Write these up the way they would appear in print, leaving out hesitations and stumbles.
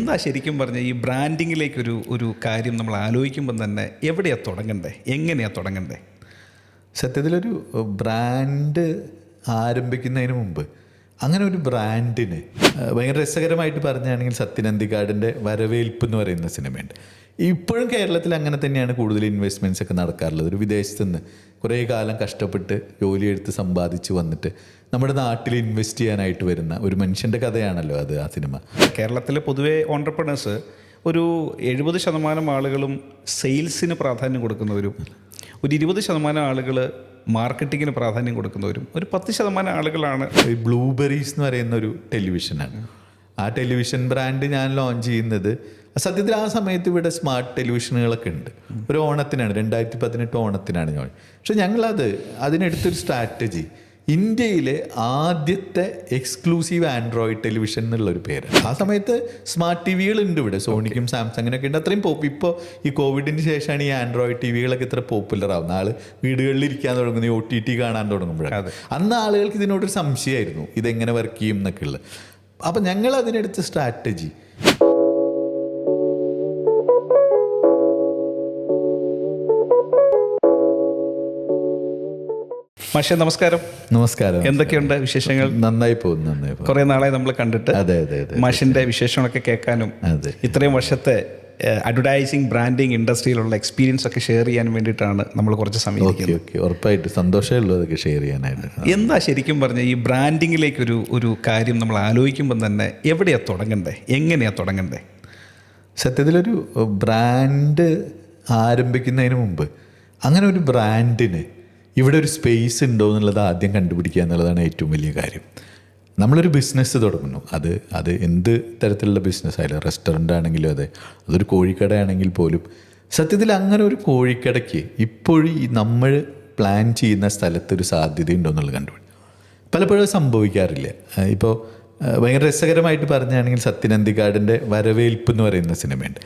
എന്താ ശരിക്കും പറഞ്ഞ ഈ ബ്രാൻഡിങ്ങിലേക്കൊരു ഒരു കാര്യം നമ്മൾ ആലോചിക്കുമ്പോൾ തന്നെ എവിടെയാണ് തുടങ്ങണ്ടേ, എങ്ങനെയാണ് തുടങ്ങണ്ടേ? സത്യത്തിലൊരു ബ്രാൻഡ് ആരംഭിക്കുന്നതിന് മുമ്പ് അങ്ങനെ ഒരു ബ്രാൻഡിന് ഭയങ്കര രസകരമായിട്ട് പറഞ്ഞാണെങ്കിൽ സത്യൻ അന്തിക്കാടിൻ്റെ വരവേൽപ്പ് എന്ന് പറയുന്ന സിനിമയുണ്ട്. ഇപ്പോഴും കേരളത്തിൽ അങ്ങനെ തന്നെയാണ് കൂടുതൽ ഇൻവെസ്റ്റ്മെൻറ്റ്സ് ഒക്കെ നടക്കാറുള്ളത്. ഒരു വിദേശത്ത് നിന്ന് കുറേ കാലം കഷ്ടപ്പെട്ട് ജോലിയെടുത്ത് സമ്പാദിച്ച് വന്നിട്ട് നമ്മുടെ നാട്ടിൽ ഇൻവെസ്റ്റ് ചെയ്യാനായിട്ട് വരുന്ന ഒരു മനുഷ്യൻ്റെ കഥയാണല്ലോ അത് ആ സിനിമ. കേരളത്തിലെ പൊതുവെ ഓൺട്രപ്രണേഴ്സ് ഒരു 70% ആളുകളും സെയിൽസിന് പ്രാധാന്യം കൊടുക്കുന്നവരും, ഒരു 20% ആളുകൾ മാർക്കറ്റിങ്ങിന് പ്രാധാന്യം കൊടുക്കുന്നവരും, ഒരു 10% ആളുകളാണ് ഈ ബ്ലൂബെറീസ് എന്ന് പറയുന്ന ഒരു ടെലിവിഷനാണ്. ആ ടെലിവിഷൻ ബ്രാൻഡ് ഞാൻ ലോഞ്ച് ചെയ്യുന്നത് സത്യത്തിൽ ആ സമയത്ത് ഇവിടെ സ്മാർട്ട് ടെലിവിഷനുകളൊക്കെ ഉണ്ട്. ഒരു ഓണത്തിനാണ്, 2018 ഓണത്തിനാണ് ഞാൻ. പക്ഷെ ഞങ്ങളത് അതിനെടുത്തൊരു സ്ട്രാറ്റജി, ഇന്ത്യയിലെ ആദ്യത്തെ എക്സ്ക്ലൂസീവ് ആൻഡ്രോയിഡ് ടെലിവിഷൻ എന്നുള്ളൊരു പേര്. ആ സമയത്ത് സ്മാർട്ട് ടി വികളുണ്ട് ഇവിടെ, സോണിക്കും സാംസങ്ങിനൊക്കെ ഉണ്ട്. അത്രയും ഇപ്പോൾ ഈ കോവിഡിന് ശേഷമാണ് ഈ ആൻഡ്രോയിഡ് ടി വികളൊക്കെ ഇത്ര പോപ്പുലർ ആവുന്നത്. ആൾ വീടുകളിൽ ഇരിക്കാൻ തുടങ്ങുന്നത്, OTT കാണാൻ തുടങ്ങുമ്പോഴാണ്. അന്ന് ആളുകൾക്ക് ഇതിനോടൊരു സംശയമായിരുന്നു, ഇതെങ്ങനെ വർക്ക് ചെയ്യും എന്നൊക്കെ ഉള്ളത്. അപ്പം ഞങ്ങൾ അതിനെടുത്ത സ്ട്രാറ്റജി, മാഷേ നമസ്കാരം. നമസ്കാരം. എന്തൊക്കെയുണ്ട് വിശേഷങ്ങൾ? നന്നായി പോകുന്നു. കുറേ നാളായി നമ്മൾ കണ്ടിട്ട്. അതെ അതെ അതെ. മാഷിൻ്റെ വിശേഷങ്ങളൊക്കെ കേൾക്കാനും ഇത്രയും വർഷത്തെ അഡ്വർടൈസിങ് ബ്രാൻഡിങ് ഇൻഡസ്ട്രിയിലുള്ള എക്സ്പീരിയൻസ് ഒക്കെ ഷെയർ ചെയ്യാൻ വേണ്ടിയിട്ടാണ് നമ്മൾ കുറച്ച് സമയം. ഉറപ്പായിട്ട് സന്തോഷമുള്ളൂ അതൊക്കെ ഷെയർ ചെയ്യാനായിട്ട്. എന്താ ശരിക്കും പറഞ്ഞ ഈ ബ്രാൻഡിങ്ങിലേക്കൊരു ഒരു കാര്യം നമ്മൾ ആലോചിക്കുമ്പോൾ തന്നെ എവിടെയാണ് തുടങ്ങണ്ടേ, എങ്ങനെയാണ് തുടങ്ങണ്ടേ? സത്യത്തിലൊരു ബ്രാൻഡ് ആരംഭിക്കുന്നതിന് മുമ്പ് അങ്ങനെ ഒരു ബ്രാൻഡിന് ഇവിടെ ഒരു സ്പേസ് ഉണ്ടോ എന്നുള്ളത് ആദ്യം കണ്ടുപിടിക്കുക എന്നുള്ളതാണ് ഏറ്റവും വലിയ കാര്യം. നമ്മളൊരു ബിസിനസ് തുടങ്ങുന്നു, അത് എന്ത് തരത്തിലുള്ള ബിസിനസ് ആയാലും, റെസ്റ്റോറൻ്റ് ആണെങ്കിലും അതെ, അതൊരു കോഴിക്കടയാണെങ്കിൽ പോലും സത്യത്തിൽ അങ്ങനെ ഒരു കോഴിക്കടയ്ക്ക് ഇപ്പോഴും നമ്മൾ പ്ലാൻ ചെയ്യുന്ന സ്ഥലത്തൊരു സാധ്യതയുണ്ടോ എന്നുള്ളത് കണ്ടുപിടിക്കും. പലപ്പോഴും സംഭവിക്കാറില്ല. ഇപ്പോൾ ഭയങ്കര രസകരമായിട്ട് പറഞ്ഞാണെങ്കിൽ സത്യൻ അന്തിക്കാടിൻ്റെ വരവേൽപ്പ് എന്ന് പറയുന്ന സിനിമയുണ്ട്.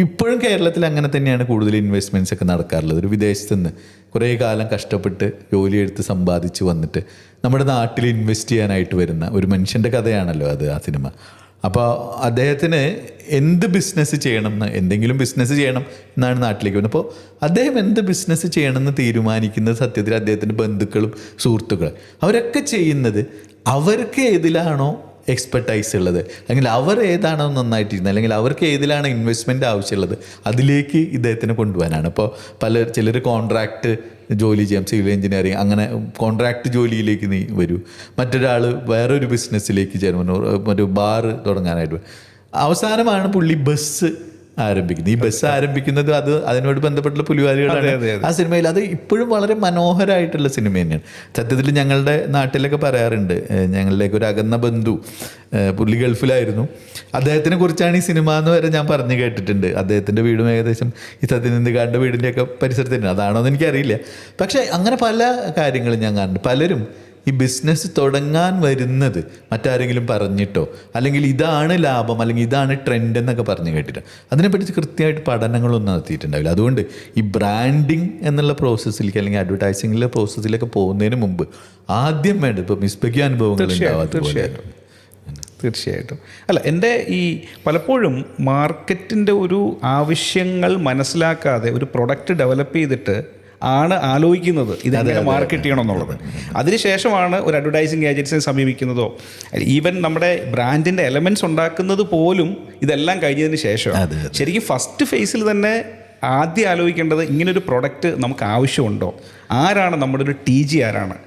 ഇപ്പോഴും കേരളത്തിൽ അങ്ങനെ തന്നെയാണ് കൂടുതൽ ഇൻവെസ്റ്റ്മെൻറ്റ്സ് ഒക്കെ നടക്കാറുള്ളത്. ഒരു വിദേശത്ത് നിന്ന് കുറേ കാലം കഷ്ടപ്പെട്ട് ജോലിയെടുത്ത് സമ്പാദിച്ച് വന്നിട്ട് നമ്മുടെ നാട്ടിൽ ഇൻവെസ്റ്റ് ചെയ്യാനായിട്ട് വരുന്ന ഒരു മനുഷ്യൻ്റെ കഥയാണല്ലോ അത് ആ സിനിമ. അപ്പോൾ അദ്ദേഹത്തിന് എന്ത് ബിസിനസ് ചെയ്യണമെന്ന്, എന്തെങ്കിലും ബിസിനസ് ചെയ്യണം എന്നാണ് നാട്ടിലേക്ക് വരുന്നത്. അപ്പോൾ അദ്ദേഹം എന്ത് ബിസിനസ് ചെയ്യണമെന്ന് തീരുമാനിക്കുന്നത് സത്യത്തിൽ അദ്ദേഹത്തിൻ്റെ ബന്ധുക്കളും സുഹൃത്തുക്കളും. അവരൊക്കെ ചെയ്യുന്നത് അവർക്ക് ഏതിലാണോ എക്സ്പെർട്ടൈസ് ഉള്ളത്, അല്ലെങ്കിൽ അവർ ഏതാണോ നന്നായിട്ടിരുന്നത്, അല്ലെങ്കിൽ അവർക്ക് ഏതിലാണ് ഇൻവെസ്റ്റ്മെൻറ്റ് ആവശ്യമുള്ളത് അതിലേക്ക് ഇദ്ദേഹത്തിനെ കൊണ്ടുപോകാനാണ്. അപ്പോൾ ചിലർ കോൺട്രാക്റ്റ് ജോലി ചെയ്യാം, സിവിൽ എഞ്ചിനീയറിങ്, അങ്ങനെ കോൺട്രാക്റ്റ് ജോലിയിലേക്ക് നീ വരൂ. മറ്റൊരാൾ വേറൊരു ബിസിനസ്സിലേക്ക് ചേർന്നു, ഒരു ബാർ തുടങ്ങാനായിട്ട്. അവസാനമാണ് പുള്ളി ബസ് ആരംഭിക്കുന്നത്. ഈ ബസ് ആരംഭിക്കുന്നത് അതിനോട് ബന്ധപ്പെട്ടുള്ള പുലിവാലികളാണ് ആ സിനിമയിൽ. അത് ഇപ്പോഴും വളരെ മനോഹരമായിട്ടുള്ള സിനിമ തന്നെയാണ്. സത്യത്തിൽ ഞങ്ങളുടെ നാട്ടിലൊക്കെ പറയാറുണ്ട്, ഞങ്ങളിലേക്ക് ഒരു അകന്ന ബന്ധു, പുള്ളി ഗൾഫിലായിരുന്നു, അദ്ദേഹത്തിനെ കുറിച്ചാണ് ഈ സിനിമ എന്ന് വരെ ഞാൻ പറഞ്ഞു കേട്ടിട്ടുണ്ട്. അദ്ദേഹത്തിൻ്റെ വീടും ഏകദേശം ഈ സത്യൻ അന്തിക്കാടിൻ്റെ വീടിൻ്റെയൊക്കെ പരിസരത്ത് തന്നെ. അതാണോ എന്ന് എനിക്കറിയില്ല. പക്ഷേ അങ്ങനെ പല കാര്യങ്ങളും ഞാൻ കാണുന്നുണ്ട്. പലരും ഈ ബിസിനസ് തുടങ്ങാൻ വരുന്നത് മറ്റാരെങ്കിലും പറഞ്ഞിട്ടോ, അല്ലെങ്കിൽ ഇതാണ് ലാഭം, അല്ലെങ്കിൽ ഇതാണ് ട്രെൻഡ് എന്നൊക്കെ പറഞ്ഞു കേട്ടിട്ട് അതിനെപ്പറ്റി കൃത്യമായിട്ട് പഠനങ്ങളൊന്നും നടത്തിയിട്ടുണ്ടാവില്ല. അതുകൊണ്ട് ഈ ബ്രാൻഡിങ് എന്നുള്ള പ്രോസസ്സിലേക്ക്, അല്ലെങ്കിൽ അഡ്വർടൈസിങ്ങിലെ പ്രോസസ്സിലേക്ക് പോകുന്നതിന് മുമ്പ് ആദ്യം വേണ്ടത് ഇപ്പോൾ മിസ്ബയ്ക്ക് അനുഭവങ്ങൾ ഉണ്ടാവാം. തീർച്ചയായിട്ടും. അല്ല, എൻ്റെ ഈ പലപ്പോഴും മാർക്കറ്റിൻ്റെ ഒരു ആവശ്യങ്ങൾ മനസ്സിലാക്കാതെ ഒരു പ്രൊഡക്റ്റ് ഡെവലപ്പ് ചെയ്തിട്ട് ആണ് ആലോചിക്കുന്നത് ഇതെങ്ങനെ മാർക്കറ്റ് ചെയ്യണം എന്നുള്ളത്. അതിനുശേഷമാണ് ഒരു അഡ്വർടൈസിങ് ഏജൻസിയെ സമീപിക്കുന്നതോ, ഈവൻ നമ്മുടെ ബ്രാൻഡിൻ്റെ എലമെൻറ്റ്സ് ഉണ്ടാക്കുന്നത് പോലും ഇതെല്ലാം കഴിഞ്ഞതിന് ശേഷമാണ്. ശരിക്കും ഫസ്റ്റ് ഫേസിൽ തന്നെ ആദ്യം ആലോചിക്കേണ്ടത് ഇങ്ങനൊരു പ്രൊഡക്റ്റ് നമുക്ക് ആവശ്യമുണ്ടോ, ആരാണ് നമ്മുടെ ഒരു TG, ആരാണ്,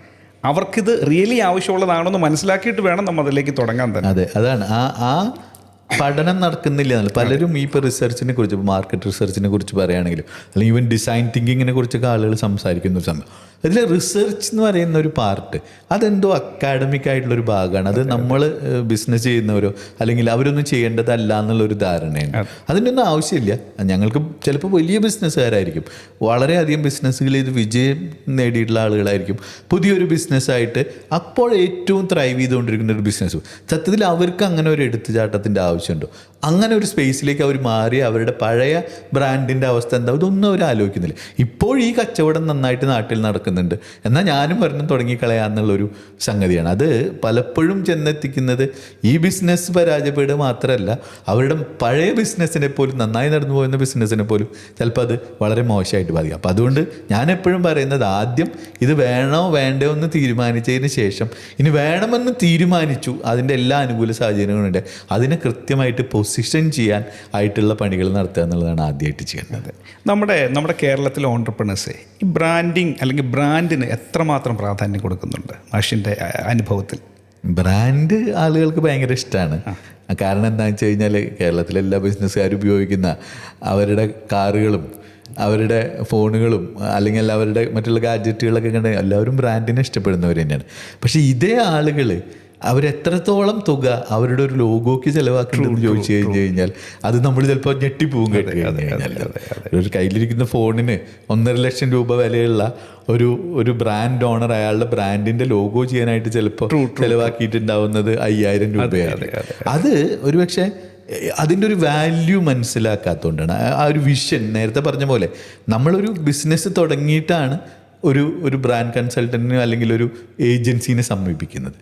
അവർക്കിത് റിയലി ആവശ്യമുള്ളതാണോ എന്ന് മനസ്സിലാക്കിയിട്ട് വേണം നമ്മൾ അതിലേക്ക് തുടങ്ങാൻ തന്നെ. അതെ, അതാണ് ആ പഠനം നടക്കുന്നില്ല എന്നല്ല. പലരും ഈ ഇപ്പോൾ റിസർച്ചിനെ കുറിച്ച്, ഇപ്പോൾ മാർക്കറ്റ് റിസർച്ചിനെ കുറിച്ച് പറയുകയാണെങ്കിലും, അല്ലെങ്കിൽ ഈവൻ ഡിസൈൻ തിങ്കിങ്ങിനെ കുറിച്ചൊക്കെ ആളുകൾ സംസാരിക്കുന്ന ഒരു സംഭവം. അതിൽ റിസർച്ച് എന്ന് പറയുന്ന ഒരു പാർട്ട് അതെന്തോ അക്കാഡമിക് ആയിട്ടുള്ളൊരു ഭാഗമാണ്. അത് നമ്മൾ ബിസിനസ് ചെയ്യുന്നവരോ അല്ലെങ്കിൽ അവരൊന്നും ചെയ്യേണ്ടതല്ല എന്നുള്ളൊരു ധാരണയാണ്. അതിൻ്റെ ഒന്നും ആവശ്യമില്ല. ഞങ്ങൾക്ക് ചിലപ്പോൾ വലിയ ബിസിനസ്സുകാരായിരിക്കും, വളരെയധികം ബിസിനസ്സുകൾ ചെയ്ത് വിജയം നേടിയിട്ടുള്ള ആളുകളായിരിക്കും. പുതിയൊരു ബിസിനസ്സായിട്ട് അപ്പോൾ ഏറ്റവും ത്രൈവ് ചെയ്തുകൊണ്ടിരിക്കുന്ന ഒരു ബിസിനസ്സും സത്യത്തിൽ അവർക്ക് അങ്ങനെ ഒരു എടുത്തുചാട്ടത്തിൻ്റെ ആവശ്യമുണ്ടോ? അങ്ങനെ ഒരു സ്പേസിലേക്ക് അവർ മാറി അവരുടെ പഴയ ബ്രാൻഡിൻ്റെ അവസ്ഥ എന്താ ഇതൊന്നും അവർ ആലോചിക്കുന്നില്ല. ഇപ്പോൾ ഈ കച്ചവടം നന്നായിട്ട് നാട്ടിൽ നടക്കുന്നുണ്ട്, എന്നാൽ ഞാനും ഒരെണ്ണം തുടങ്ങിക്കളയാന്നുള്ളൊരു സംഗതിയാണ്. അത് പലപ്പോഴും ചെന്നെത്തിക്കുന്നത് ഈ ബിസിനസ് പരാജയപ്പെടുക മാത്രമല്ല, അവരുടെ പഴയ ബിസിനസ്സിനെ പോലും, നന്നായി നടന്നു പോകുന്ന ബിസിനസ്സിനെ പോലും ചിലപ്പോൾ അത് വളരെ മോശമായിട്ട് ബാധിക്കും. അപ്പോൾ അതുകൊണ്ട് ഞാൻ എപ്പോഴും പറയുന്നത്, ആദ്യം ഇത് വേണോ വേണ്ടോ എന്ന് തീരുമാനിച്ചതിന് ശേഷം, ഇനി വേണമെന്ന് തീരുമാനിച്ചു, അതിൻ്റെ എല്ലാ അനുകൂല സാഹചര്യങ്ങളുണ്ട്, അതിനെ കൃത്യമായിട്ട് പൊസിഷൻ ചെയ്യാൻ ആയിട്ടുള്ള പണികൾ നടത്തുക എന്നുള്ളതാണ് ആദ്യമായിട്ട് ചെയ്യേണ്ടത്. നമ്മുടെ കേരളത്തിലെ ഓൺട്രപ്രണേഴ്സെ ഈ ബ്രാൻഡിങ് അല്ലെങ്കിൽ ബ്രാൻഡിന് എത്രമാത്രം പ്രാധാന്യം കൊടുക്കുന്നുണ്ട് മാഷിൻ്റെ അനുഭവത്തിൽ? ബ്രാൻഡ് ആളുകൾക്ക് ഭയങ്കര ഇഷ്ടമാണ്. കാരണം എന്താണെന്ന് വെച്ച് കഴിഞ്ഞാൽ കേരളത്തിലെ എല്ലാ ബിസിനസ്സുകാരും ഉപയോഗിക്കുന്ന അവരുടെ കാറുകളും അവരുടെ ഫോണുകളും അല്ലെങ്കിൽ അവരുടെ മറ്റുള്ള ഗാഡ്ജറ്റുകളൊക്കെ കണ്ട് എല്ലാവരും ബ്രാൻഡിനെ ഇഷ്ടപ്പെടുന്നവർ തന്നെയാണ്. പക്ഷേ ഇതേ ആളുകൾ അവരെത്രത്തോളം തുക അവരുടെ ഒരു ലോഗോയ്ക്ക് ചിലവാക്കുന്നുണ്ടെന്ന് ചോദിച്ചു കഴിഞ്ഞ് കഴിഞ്ഞാൽ അത് നമ്മൾ ചിലപ്പോൾ ഞെട്ടിപ്പോവും. കേട്ട് കഴിഞ്ഞാൽ ഒരു കയ്യിലിരിക്കുന്ന ഫോണിന് 1.5 ലക്ഷം രൂപ വിലയുള്ള ഒരു ബ്രാൻഡ് ഓണർ അയാളുടെ ബ്രാൻഡിൻ്റെ ലോഗോ ചെയ്യാനായിട്ട് ചിലപ്പോൾ ചിലവാക്കിയിട്ടുണ്ടാവുന്നത് 5000 രൂപയാണ്. അത് ഒരുപക്ഷെ അതിൻ്റെ ഒരു വാല്യൂ മനസ്സിലാക്കാത്തതുകൊണ്ടാണ്. ആ ഒരു വിഷൻ, നേരത്തെ പറഞ്ഞ പോലെ നമ്മളൊരു ബിസിനസ് തുടങ്ങിയിട്ടാണ് ഒരു ബ്രാൻഡ് കൺസൾട്ടൻറ്റിനെ അല്ലെങ്കിൽ ഒരു ഏജൻസീനെ സമീപിക്കുന്നത്.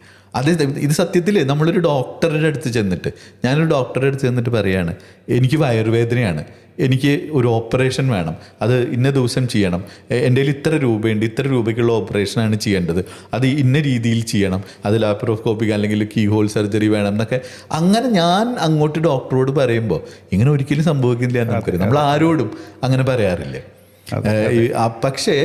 ഇത് സത്യത്തിൽ നമ്മളൊരു ഡോക്ടറുടെ അടുത്ത് ചെന്നിട്ട്, ഞാനൊരു ഡോക്ടറുടെ അടുത്ത് ചെന്നിട്ട് പറയാണ്, എനിക്ക് വയറുവേദനയാണ്, എനിക്ക് ഒരു ഓപ്പറേഷൻ വേണം, അത് ഇന്ന ദിവസം ചെയ്യണം, എൻ്റെ കയ്യിൽ ഇത്ര രൂപയുണ്ട്, ഇത്ര രൂപയ്ക്കുള്ള ഓപ്പറേഷനാണ് ചെയ്യേണ്ടത്, അത് ഇന്ന രീതിയിൽ ചെയ്യണം, അത് ലാപ്രോസ്കോപ്പിക് അല്ലെങ്കിൽ കീ ഹോൾ സർജറി വേണം എന്നൊക്കെ. അങ്ങനെ ഞാൻ അങ്ങോട്ട് ഡോക്ടറോട് പറയുമ്പോൾ ഇങ്ങനെ ഒരിക്കലും സംഭവിക്കില്ല എന്ന് നമുക്കറിയാം. നമ്മൾ ആരോടും അങ്ങനെ പറയാറില്ല. പക്ഷേ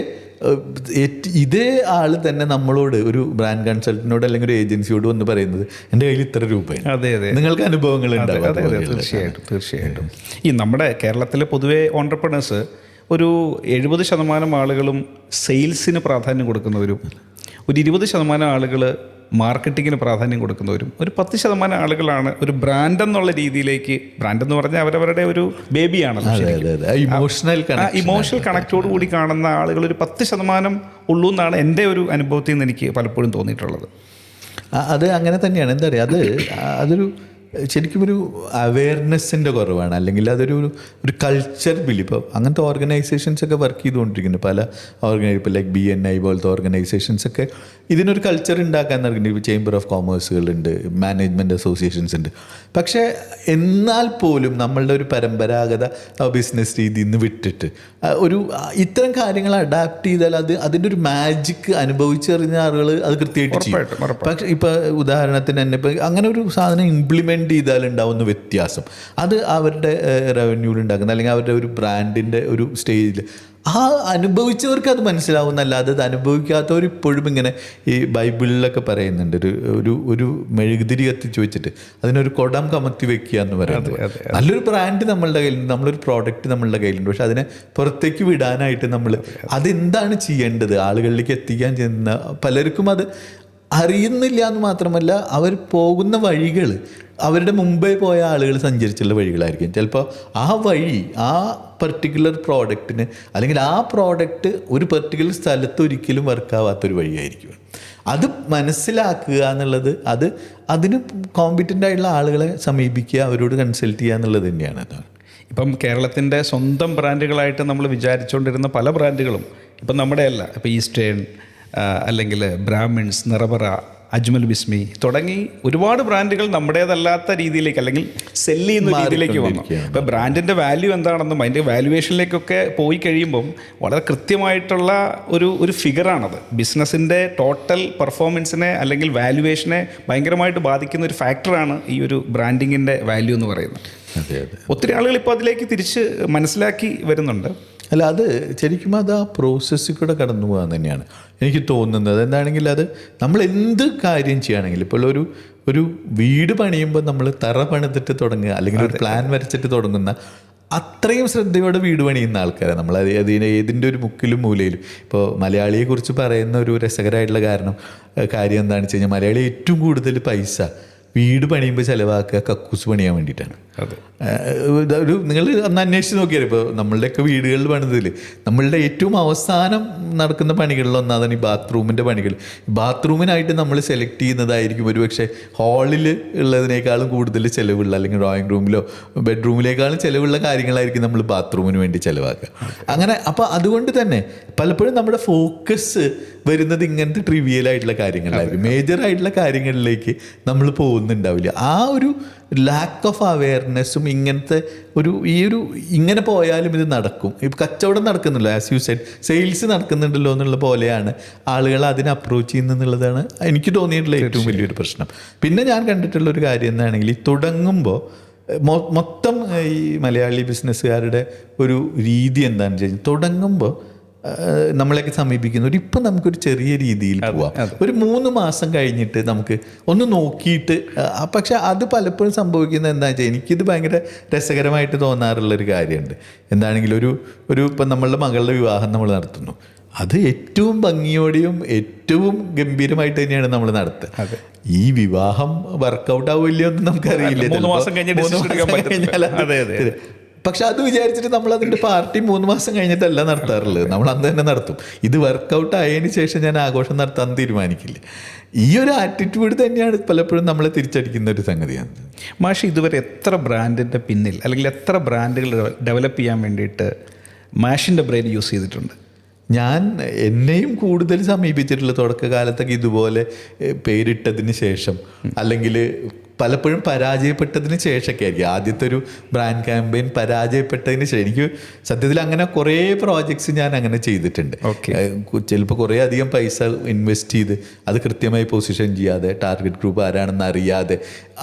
ഇതേ ആൾ തന്നെ നമ്മളോട്, ഒരു ബ്രാൻഡ് കൺസൾട്ടന്റിനോട് അല്ലെങ്കിൽ ഒരു ഏജൻസിയോട് വന്ന് പറയുന്നത്, എൻ്റെ കയ്യിൽ ഇത്ര രൂപയാണ്. അതെ. നിങ്ങൾക്ക് അനുഭവങ്ങൾ ഉണ്ടാവും. തീർച്ചയായിട്ടും. ഈ നമ്മുടെ കേരളത്തിലെ പൊതുവെ ഓൺട്രപ്രണേഴ്സ് ഒരു 70% ആളുകളും സെയിൽസിന് പ്രാധാന്യം കൊടുക്കുന്നവരും, ഒരു 20% ആളുകൾ മാർക്കറ്റിങ്ങിന് പ്രാധാന്യം കൊടുക്കുന്നവരും, ഒരു 10% ആളുകളാണ് ഒരു ബ്രാൻഡ് എന്നുള്ള രീതിയിലേക്ക്, ബ്രാൻഡ് എന്ന് പറഞ്ഞാൽ അവരവരുടെ ഒരു ബേബിയാണല്ലോ, ഇമോഷണൽ കണക്റ്റോട് കൂടി കാണുന്ന ആളുകൾ ഒരു 10% ഉള്ളൂ എന്നാണ് എൻ്റെ ഒരു അനുഭവത്തിൽ നിന്ന് എനിക്ക് പലപ്പോഴും തോന്നിയിട്ടുള്ളത്. അത് അങ്ങനെ തന്നെയാണ്. എന്താ പറയുക, അതൊരു ശരിക്കും ഒരു അവെയർനെസ്സിൻ്റെ കുറവാണ്, അല്ലെങ്കിൽ അതൊരു കൾച്ചർ ബിൽ. ഇപ്പോൾ അങ്ങനത്തെ ഓർഗനൈസേഷൻസൊക്കെ വർക്ക് ചെയ്തുകൊണ്ടിരിക്കുന്നു, പല ഇപ്പോൾ ലൈക്ക് BNI പോലത്തെ ഓർഗനൈസേഷൻസൊക്കെ ഇതിനൊരു കൾച്ചർ ഉണ്ടാക്കാൻ നടക്കുന്നുണ്ട്. ഇപ്പോൾ ചേംബർ ഓഫ് കോമേഴ്സുകളുണ്ട്, മാനേജ്മെൻറ്റ് അസോസിയേഷൻസ് ഉണ്ട്. പക്ഷേ എന്നാൽ പോലും നമ്മളുടെ ഒരു പരമ്പരാഗത ബിസിനസ് രീതിയിൽ നിന്ന് വിട്ടിട്ട് ഇത്തരം കാര്യങ്ങൾ അഡാപ്റ്റ് ചെയ്താൽ അതിൻ്റെ ഒരു മാജിക്ക് അനുഭവിച്ചറിഞ്ഞ ആളുകൾ അത് കൃത്യമായിട്ട് ചെയ്യും. പക്ഷേ ഇപ്പോൾ ഉദാഹരണത്തിന് തന്നെ ഇപ്പോൾ അങ്ങനെ ഒരു സാധനം ഇംപ്ലിമെൻറ്റ് ചെയ്താലുണ്ടാവുന്ന വ്യത്യാസം, അത് അവരുടെ റവന്യൂവിൽ ഉണ്ടാക്കുന്ന അല്ലെങ്കിൽ അവരുടെ ഒരു ബ്രാൻഡിൻ്റെ ഒരു സ്റ്റേജിൽ ആ അനുഭവിച്ചവർക്ക് അത് മനസ്സിലാവുന്നല്ലാതെ അത് അനുഭവിക്കാത്തവർ ഇപ്പോഴും ഇങ്ങനെ ഈ ബൈബിളിലൊക്കെ പറയുന്നുണ്ട്, ഒരു മെഴുകുതിരി കത്തിച്ച് വെച്ചിട്ട് അതിനൊരു കുടം കമത്തി വെക്കുക എന്ന് പറയുന്നത്. നല്ലൊരു ബ്രാൻഡ് നമ്മളുടെ കയ്യിലുണ്ട്, നമ്മളൊരു പ്രോഡക്റ്റ് നമ്മളുടെ കയ്യിലുണ്ട്, പക്ഷെ അതിനെ പുറത്തേക്ക് വിടാനായിട്ട് നമ്മൾ അതെന്താണ് ചെയ്യേണ്ടത്, ആളുകളിലേക്ക് എത്തിക്കാൻ ചെയ്യുന്ന പലർക്കും അത് അറിയുന്നില്ല എന്ന് മാത്രമല്ല, അവർ പോകുന്ന വഴികൾ അവരുടെ മുമ്പേ പോയ ആളുകൾ സഞ്ചരിച്ചുള്ള വഴികളായിരിക്കും. ചിലപ്പോൾ ആ വഴി ആ പർട്ടിക്കുലർ പ്രോഡക്റ്റിന് അല്ലെങ്കിൽ ആ പ്രോഡക്റ്റ് ഒരു പർട്ടിക്കുലർ സ്ഥലത്ത് ഒരിക്കലും വർക്കാവാത്തൊരു വഴിയായിരിക്കും. അത് മനസ്സിലാക്കുക എന്നുള്ളത്, അതിന് കോമ്പറ്റൻ്റ് ആയിട്ടുള്ള ആളുകളെ സമീപിക്കുക, അവരോട് കൺസൾട്ട് ചെയ്യുക എന്നുള്ളത് തന്നെയാണ്. ഇപ്പം കേരളത്തിൻ്റെ സ്വന്തം ബ്രാൻഡുകളായിട്ട് നമ്മൾ വിചാരിച്ചുകൊണ്ടിരുന്ന പല ബ്രാൻഡുകളും ഇപ്പം നമ്മുടെ അല്ല, ഇപ്പോൾ ഈസ്റ്റേൺ അല്ലെങ്കിൽ ബ്രാഹ്മിൺസ്, നിറപറ, അജ്മൽ ബിസ്മി തുടങ്ങി ഒരുപാട് ബ്രാൻഡുകൾ നമ്മുടേതല്ലാത്ത രീതിയിലേക്ക് അല്ലെങ്കിൽ സെല്ല് ചെയ്യുന്ന രീതിയിലേക്ക് വന്നു. ഇപ്പോൾ ബ്രാൻഡിൻ്റെ വാല്യൂ എന്താണെന്നും അതിൻ്റെ വാല്യുവേഷനിലേക്കൊക്കെ പോയി കഴിയുമ്പം വളരെ കൃത്യമായിട്ടുള്ള ഒരു ഫിഗറാണത്. ബിസിനസ്സിൻ്റെ ടോട്ടൽ പെർഫോമൻസിനെ അല്ലെങ്കിൽ വാല്യുവേഷനെ ഭയങ്കരമായിട്ട് ബാധിക്കുന്ന ഒരു ഫാക്ടറാണ് ഈ ഒരു ബ്രാൻഡിങ്ങിൻ്റെ വാല്യൂ എന്ന് പറയുന്നത്. ഒത്തിരി ആളുകൾ ഇപ്പോൾ അതിലേക്ക് തിരിച്ച് മനസ്സിലാക്കി വരുന്നുണ്ട്. അല്ല, അത് ശരിക്കും അത് ആ പ്രോസസ്സിൽ കൂടെ കടന്നു പോകാൻ തന്നെയാണ് എനിക്ക് തോന്നുന്നത്. എന്താണെങ്കിൽ അത് നമ്മൾ എന്ത് കാര്യം ചെയ്യുകയാണെങ്കിൽ, ഇപ്പോൾ ഒരു വീട് പണിയുമ്പോൾ നമ്മൾ തറ പണിതിട്ട് തുടങ്ങുക അല്ലെങ്കിൽ ഒരു പ്ലാൻ വരച്ചിട്ട് തുടങ്ങുന്ന അത്രയും ശ്രദ്ധയോടെ വീട് പണിയുന്ന ആൾക്കാരാണ് നമ്മൾ. അതിന് ഏതിൻ്റെ ഒരു മുക്കിലും മൂലയിലും. ഇപ്പോൾ മലയാളിയെക്കുറിച്ച് പറയുന്ന ഒരു രസകരമായിട്ടുള്ള കാര്യം എന്താണെന്ന് വെച്ച് കഴിഞ്ഞാൽ, മലയാളി ഏറ്റവും കൂടുതൽ പൈസ വീട് പണിയുമ്പോൾ ചിലവാക്കുക കക്കൂസ് പണിയാൻ വേണ്ടിയിട്ടാണ്. അതെ. നിങ്ങൾ അന്ന് അന്വേഷിച്ച് നോക്കിയാൽ ഇപ്പോൾ നമ്മളുടെയൊക്കെ വീടുകളിൽ പണിതിൽ നമ്മളുടെ ഏറ്റവും അവസാനം നടക്കുന്ന പണികളിലൊന്നാണ് ഈ ബാത്റൂമിൻ്റെ പണികൾ. ബാത്റൂമിനായിട്ട് നമ്മൾ സെലക്ട് ചെയ്യുന്നതായിരിക്കും ഒരുപക്ഷെ ഹാളിൽ ഉള്ളതിനേക്കാളും കൂടുതൽ ചിലവുള്ള, അല്ലെങ്കിൽ ഡ്രോയിങ് റൂമിലോ ബെഡ്റൂമിലേക്കാളും ചിലവുള്ള കാര്യങ്ങളായിരിക്കും നമ്മൾ ബാത്റൂമിന് വേണ്ടി ചിലവാക്കുക. അങ്ങനെ അപ്പോൾ അതുകൊണ്ട് തന്നെ പലപ്പോഴും നമ്മുടെ ഫോക്കസ് വരുന്നത് ഇങ്ങനത്തെ ട്രിവിയൽ ആയിട്ടുള്ള കാര്യങ്ങളിലായിരിക്കും. മേജർ ആയിട്ടുള്ള കാര്യങ്ങളിലേക്ക് നമ്മൾ പോകുന്നുണ്ടാവില്ല. ആ ഒരു ലാക്ക് ഓഫ് അവെയർനെസ്സും ഇങ്ങനത്തെ ഇങ്ങനെ പോയാലും ഇത് നടക്കും, ഇപ്പം കച്ചവടം നടക്കുന്നുണ്ടല്ലോ, ആസ് യു സെഡ് സെയിൽസ് നടക്കുന്നുണ്ടല്ലോ എന്നുള്ള പോലെയാണ് ആളുകൾ അതിനെ അപ്രോച്ച് ചെയ്യുന്നതെന്നുള്ളതാണ് എനിക്ക് തോന്നിയിട്ടുള്ള ഏറ്റവും വലിയൊരു പ്രശ്നം. പിന്നെ ഞാൻ കണ്ടിട്ടുള്ളൊരു കാര്യം എന്താണെങ്കിൽ ഈ തുടങ്ങുമ്പോൾ മൊത്തം ഈ മലയാളി ബിസിനസ്സുകാരുടെ ഒരു രീതി എന്താണെന്ന് വെച്ചാൽ തുടങ്ങുമ്പോൾ നമ്മളെയൊക്കെ സമീപിക്കുന്ന ഇപ്പം നമുക്കൊരു ചെറിയ രീതിയിൽ പോവാം, ഒരു 3 മാസം കഴിഞ്ഞിട്ട് നമുക്ക് ഒന്ന് നോക്കിയിട്ട്. പക്ഷെ അത് പലപ്പോഴും സംഭവിക്കുന്നത് എന്താണെന്ന് വെച്ചാൽ എനിക്കിത് ഭയങ്കര രസകരമായിട്ട് തോന്നാറുള്ളൊരു കാര്യമുണ്ട്. എന്താണെങ്കിലും ഇപ്പം നമ്മളുടെ മകളുടെ വിവാഹം നമ്മൾ നടത്തുന്നു, അത് ഏറ്റവും ഭംഗിയോടെയും ഏറ്റവും ഗംഭീരമായിട്ട് തന്നെയാണ് നമ്മൾ നടത്തുക. ഈ വിവാഹം വർക്കൗട്ട് ആവില്ലയോ എന്ന് നമുക്കറിയില്ല. 3 മാസം കഴിഞ്ഞാൽ പക്ഷെ അത് വിചാരിച്ചിട്ട് നമ്മൾ അതിൻ്റെ പാർട്ടി 3 മാസം കഴിഞ്ഞിട്ടല്ല നടത്താറുള്ളത്, നമ്മൾ അന്ന് തന്നെ നടത്തും. ഇത് വർക്കൗട്ട് ആയതിനു ശേഷം ഞാൻ ആഘോഷം നടത്താൻ തീരുമാനിക്കില്ല. ഈ ഒരു ആറ്റിറ്റ്യൂഡ് തന്നെയാണ് പലപ്പോഴും നമ്മളെ തിരിച്ചടിക്കുന്ന ഒരു സംഗതിയാണ്. മാഷി ഇതുവരെ എത്ര ബ്രാൻഡിൻ്റെ പിന്നിൽ, അല്ലെങ്കിൽ എത്ര ബ്രാൻഡുകൾ ഡെവലപ്പ് ചെയ്യാൻ വേണ്ടിയിട്ട് മാഷിൻ്റെ ബ്രെയിൻ യൂസ് ചെയ്തിട്ടുണ്ട്? ഞാൻ എന്നെയും കൂടുതൽ സമീപിച്ചിട്ടുള്ള തുടക്കകാലത്തൊക്കെ ഇതുപോലെ പേരിട്ടതിന് ശേഷം, അല്ലെങ്കിൽ പലപ്പോഴും പരാജയപ്പെട്ടതിന് ശേഷമൊക്കെ ആയിരിക്കും. ആദ്യത്തെ ഒരു ബ്രാൻഡ് ക്യാമ്പയിൻ പരാജയപ്പെട്ടതിന് ശേഷം, എനിക്ക് സത്യത്തിൽ അങ്ങനെ കുറേ പ്രോജക്ട്സ് ഞാൻ അങ്ങനെ ചെയ്തിട്ടുണ്ട്. ചിലപ്പോൾ കുറേ അധികം പൈസ ഇൻവെസ്റ്റ് ചെയ്ത് അത് കൃത്യമായി പൊസിഷൻ ചെയ്യാതെ, ടാർഗറ്റ് ഗ്രൂപ്പ് ആരാണെന്ന് അറിയാതെ,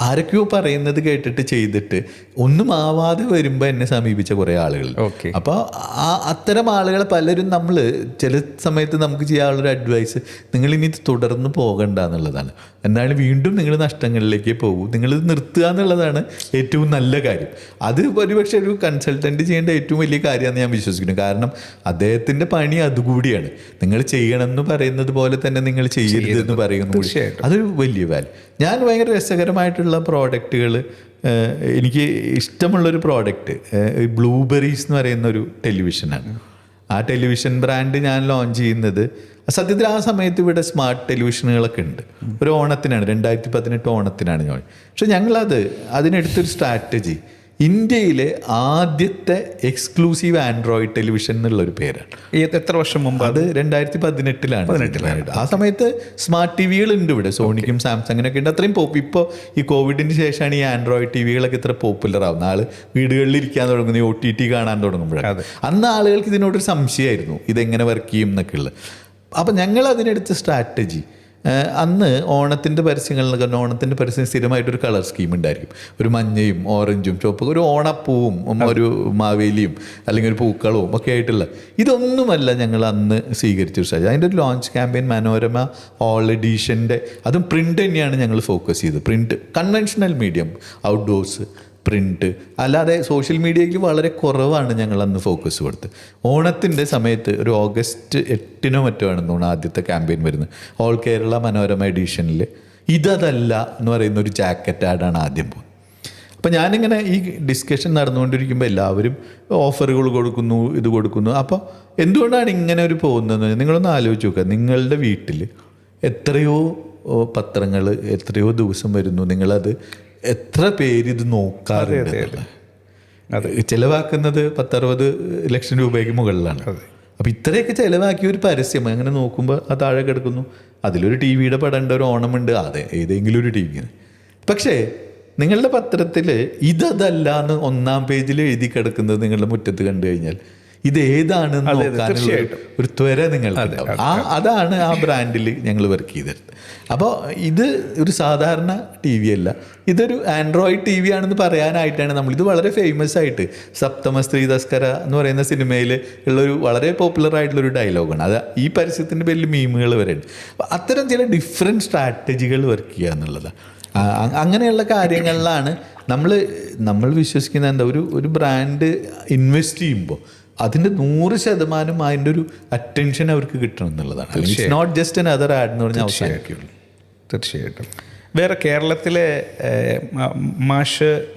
ആരൊക്കെയോ പറയുന്നത് കേട്ടിട്ട് ചെയ്തിട്ട് ഒന്നും ആവാതെ വരുമ്പോൾ എന്നെ സമീപിച്ച കുറേ ആളുകൾ. അപ്പോൾ അത്തരം ആളുകളെ പലരും നമ്മൾ ചില സമയത്ത് നമുക്ക് ചെയ്യാനുള്ളൊരു അഡ്വൈസ്, നിങ്ങളിനി തുടർന്ന് പോകണ്ട എന്നുള്ളതാണ്. എന്താണ് വീണ്ടും നിങ്ങൾ നഷ്ടങ്ങളിലേക്ക് പോകും, നിങ്ങളിത് നിർത്തുക എന്നുള്ളതാണ് ഏറ്റവും നല്ല കാര്യം. അത് ഒരുപക്ഷെ ഒരു കൺസൾട്ടൻറ്റ് ചെയ്യേണ്ട ഏറ്റവും വലിയ കാര്യമാണെന്ന് ഞാൻ വിശ്വസിക്കുന്നു. കാരണം അദ്ദേഹത്തിൻ്റെ പണി അതുകൂടിയാണ്. നിങ്ങൾ ചെയ്യണമെന്ന് പറയുന്നത് പോലെ തന്നെ നിങ്ങൾ ചെയ്യരുതെന്ന് പറയുന്നു, അതൊരു വലിയ വാല്യൂ. ഞാൻ ഭയങ്കര രസകരമായിട്ടുള്ള പ്രോഡക്റ്റുകൾ, എനിക്ക് ഇഷ്ടമുള്ളൊരു പ്രോഡക്റ്റ് ബ്ലൂബെറീസ് എന്ന് പറയുന്ന ഒരു ടെലിവിഷനാണ്. ആ ടെലിവിഷൻ ബ്രാൻഡ് ഞാൻ ലോഞ്ച് ചെയ്യുന്നത് സത്യത്തിൽ ആ സമയത്ത് ഇവിടെ സ്മാർട്ട് ടെലിവിഷനുകളൊക്കെ ഉണ്ട്. ഒരു ഓണത്തിനാണ്, 2018 ഓണത്തിനാണ് ഞാൻ. പക്ഷെ ഞങ്ങളത് അതിനെടുത്തൊരു സ്ട്രാറ്റജി, ഇന്ത്യയിലെ ആദ്യത്തെ എക്സ്ക്ലൂസീവ് ആൻഡ്രോയിഡ് ടെലിവിഷൻ എന്നുള്ളൊരു പേരാണ്. എത്ര വർഷം മുമ്പ്? അത് 2018 ആ സമയത്ത് സ്മാർട്ട് ടി വികളുണ്ട് ഇവിടെ, സോണിക്കും സാംസങ്ങിനൊക്കെ ഉണ്ട്. അത്രയും ഇപ്പോൾ ഈ കോവിഡിന് ശേഷമാണ് ഈ ആൻഡ്രോയിഡ് ടി വികളൊക്കെ ഇത്ര പോപ്പുലർ ആവുന്നത്. ആൾ വീടുകളിൽ ഇരിക്കാൻ തുടങ്ങുന്നത്, OTT കാണാൻ തുടങ്ങുമ്പോഴാണ്. അന്ന് ആളുകൾക്ക് ഇതിനോടൊരു സംശയമായിരുന്നു, ഇതെങ്ങനെ വർക്ക് ചെയ്യും എന്നൊക്കെ ഉള്ളത്. അപ്പം ഞങ്ങൾ അതിനെടുത്ത സ്ട്രാറ്റജി, അന്ന് ഓണത്തിൻ്റെ പരസ്യങ്ങളിലൊക്കെ, ഓണത്തിൻ്റെ പരസ്യം സ്ഥിരമായിട്ടൊരു കളർ സ്കീം ഉണ്ടായിരിക്കും. ഒരു മഞ്ഞയും ഓറഞ്ചും ചുവപ്പും, ഒരു ഓണപ്പൂവും ഒരു മാവേലിയും അല്ലെങ്കിൽ ഒരു പൂക്കളവും ഒക്കെ ആയിട്ടുള്ള, ഇതൊന്നുമല്ല ഞങ്ങൾ അന്ന് സ്വീകരിച്ചൊരു സ്ട്രാറ്റജി. അതിൻ്റെ ഒരു ലോഞ്ച് ക്യാമ്പയിൻ മനോരമ ഓൾ എഡീഷൻ്റെ, അതും പ്രിൻ്റ് തന്നെയാണ് ഞങ്ങൾ ഫോക്കസ് ചെയ്തത്. Print, conventional medium, outdoors, print, അല്ലാതെ സോഷ്യൽ മീഡിയയ്ക്ക് വളരെ കുറവാണ് ഞങ്ങൾ അന്ന് ഫോക്കസ് കൊടുത്ത്. ഓണത്തിൻ്റെ സമയത്ത് ഒരു ഓഗസ്റ്റ് 8 മറ്റോ ആണെന്ന് തോന്നുന്നു ആദ്യത്തെ ക്യാമ്പയിൻ വരുന്നത്. ഓൾ കേരള മനോരമ എഡീഷനിൽ ഇതല്ല എന്ന് പറയുന്ന ഒരു ജാക്കറ്റ് ആഡാണ് ആദ്യം പോകുന്നത്. അപ്പോൾ ഞാനിങ്ങനെ ഈ ഡിസ്കഷൻ നടന്നുകൊണ്ടിരിക്കുമ്പോൾ എല്ലാവരും ഓഫറുകൾ കൊടുക്കുന്നു, ഇത് കൊടുക്കുന്നു. അപ്പോൾ എന്തുകൊണ്ടാണ് ഇങ്ങനെ ഒരു പോകുന്നത്? നിങ്ങളൊന്ന് ആലോചിച്ച് നോക്കുക. നിങ്ങളുടെ വീട്ടിൽ എത്രയോ പത്രങ്ങൾ എത്രയോ ദിവസം വരുന്നു, നിങ്ങളത് എത്ര പേര് ഇത് നോക്കാറുണ്ട്? ചിലവാക്കുന്നത് 10-60 ലക്ഷം രൂപയ്ക്ക് മുകളിലാണ്. അപ്പോൾ ഇത്രയൊക്കെ ചിലവാക്കിയ ഒരു പരസ്യം അങ്ങനെ നോക്കുമ്പോൾ അത് താഴെ കിടക്കുന്നു. അതിലൊരു ടി വിയുടെ പടമുണ്ട്, ഒരു ഓണമുണ്ട്, അതെ ഏതെങ്കിലും ഒരു ടി വി. പക്ഷേ നിങ്ങളുടെ പത്രത്തിൽ ഇതല്ല എന്ന് 1-ാം പേജിൽ എഴുതി കിടക്കുന്നത് നിങ്ങളുടെ മുറ്റത്ത് കണ്ടു കഴിഞ്ഞാൽ ഇതേതാണെന്ന് നോക്കാനുള്ള ഒരു ത്വര നിങ്ങൾക്ക് അതാണ് ആ ബ്രാൻഡിൽ ഞങ്ങൾ വർക്ക് ചെയ്തെടുത്തത്. അപ്പോൾ ഇത് ഒരു സാധാരണ ടി വി അല്ല, ഇതൊരു ആൻഡ്രോയിഡ് ടി വി ആണെന്ന് പറയാനായിട്ടാണ് നമ്മളിത് വളരെ ഫേമസ് ആയിട്ട് സപ്തമ സ്ത്രീ തസ്കര എന്ന് പറയുന്ന സിനിമയിൽ ഉള്ളൊരു വളരെ പോപ്പുലർ ആയിട്ടുള്ളൊരു ഡയലോഗാണ്. അത് ഈ പരസ്യത്തിൻ്റെ പേരിൽ മീമുകൾ വരെ ഉണ്ട്. അപ്പോൾ അത്തരം ചില ഡിഫറെൻറ്റ് സ്ട്രാറ്റജികൾ വർക്ക് ചെയ്യുക എന്നുള്ളതാണ്. അങ്ങനെയുള്ള കാര്യങ്ങളിലാണ് നമ്മൾ വിശ്വസിക്കുന്ന എന്താ, ഒരു ബ്രാൻഡ് ഇൻവെസ്റ്റ് ചെയ്യുമ്പോൾ അതിൻ്റെ 100% അതിൻ്റെ ഒരു അറ്റൻഷൻ അവർക്ക് കിട്ടണം എന്നുള്ളതാണ്. ഇറ്റ്സ് നോട്ട് ജസ്റ്റ് അൻ അതർ ആഡ് എന്ന് പറഞ്ഞാൽ അവസാനിക്കുള്ളൂ. തീർച്ചയായിട്ടും. വേറെ കേരളത്തിലെ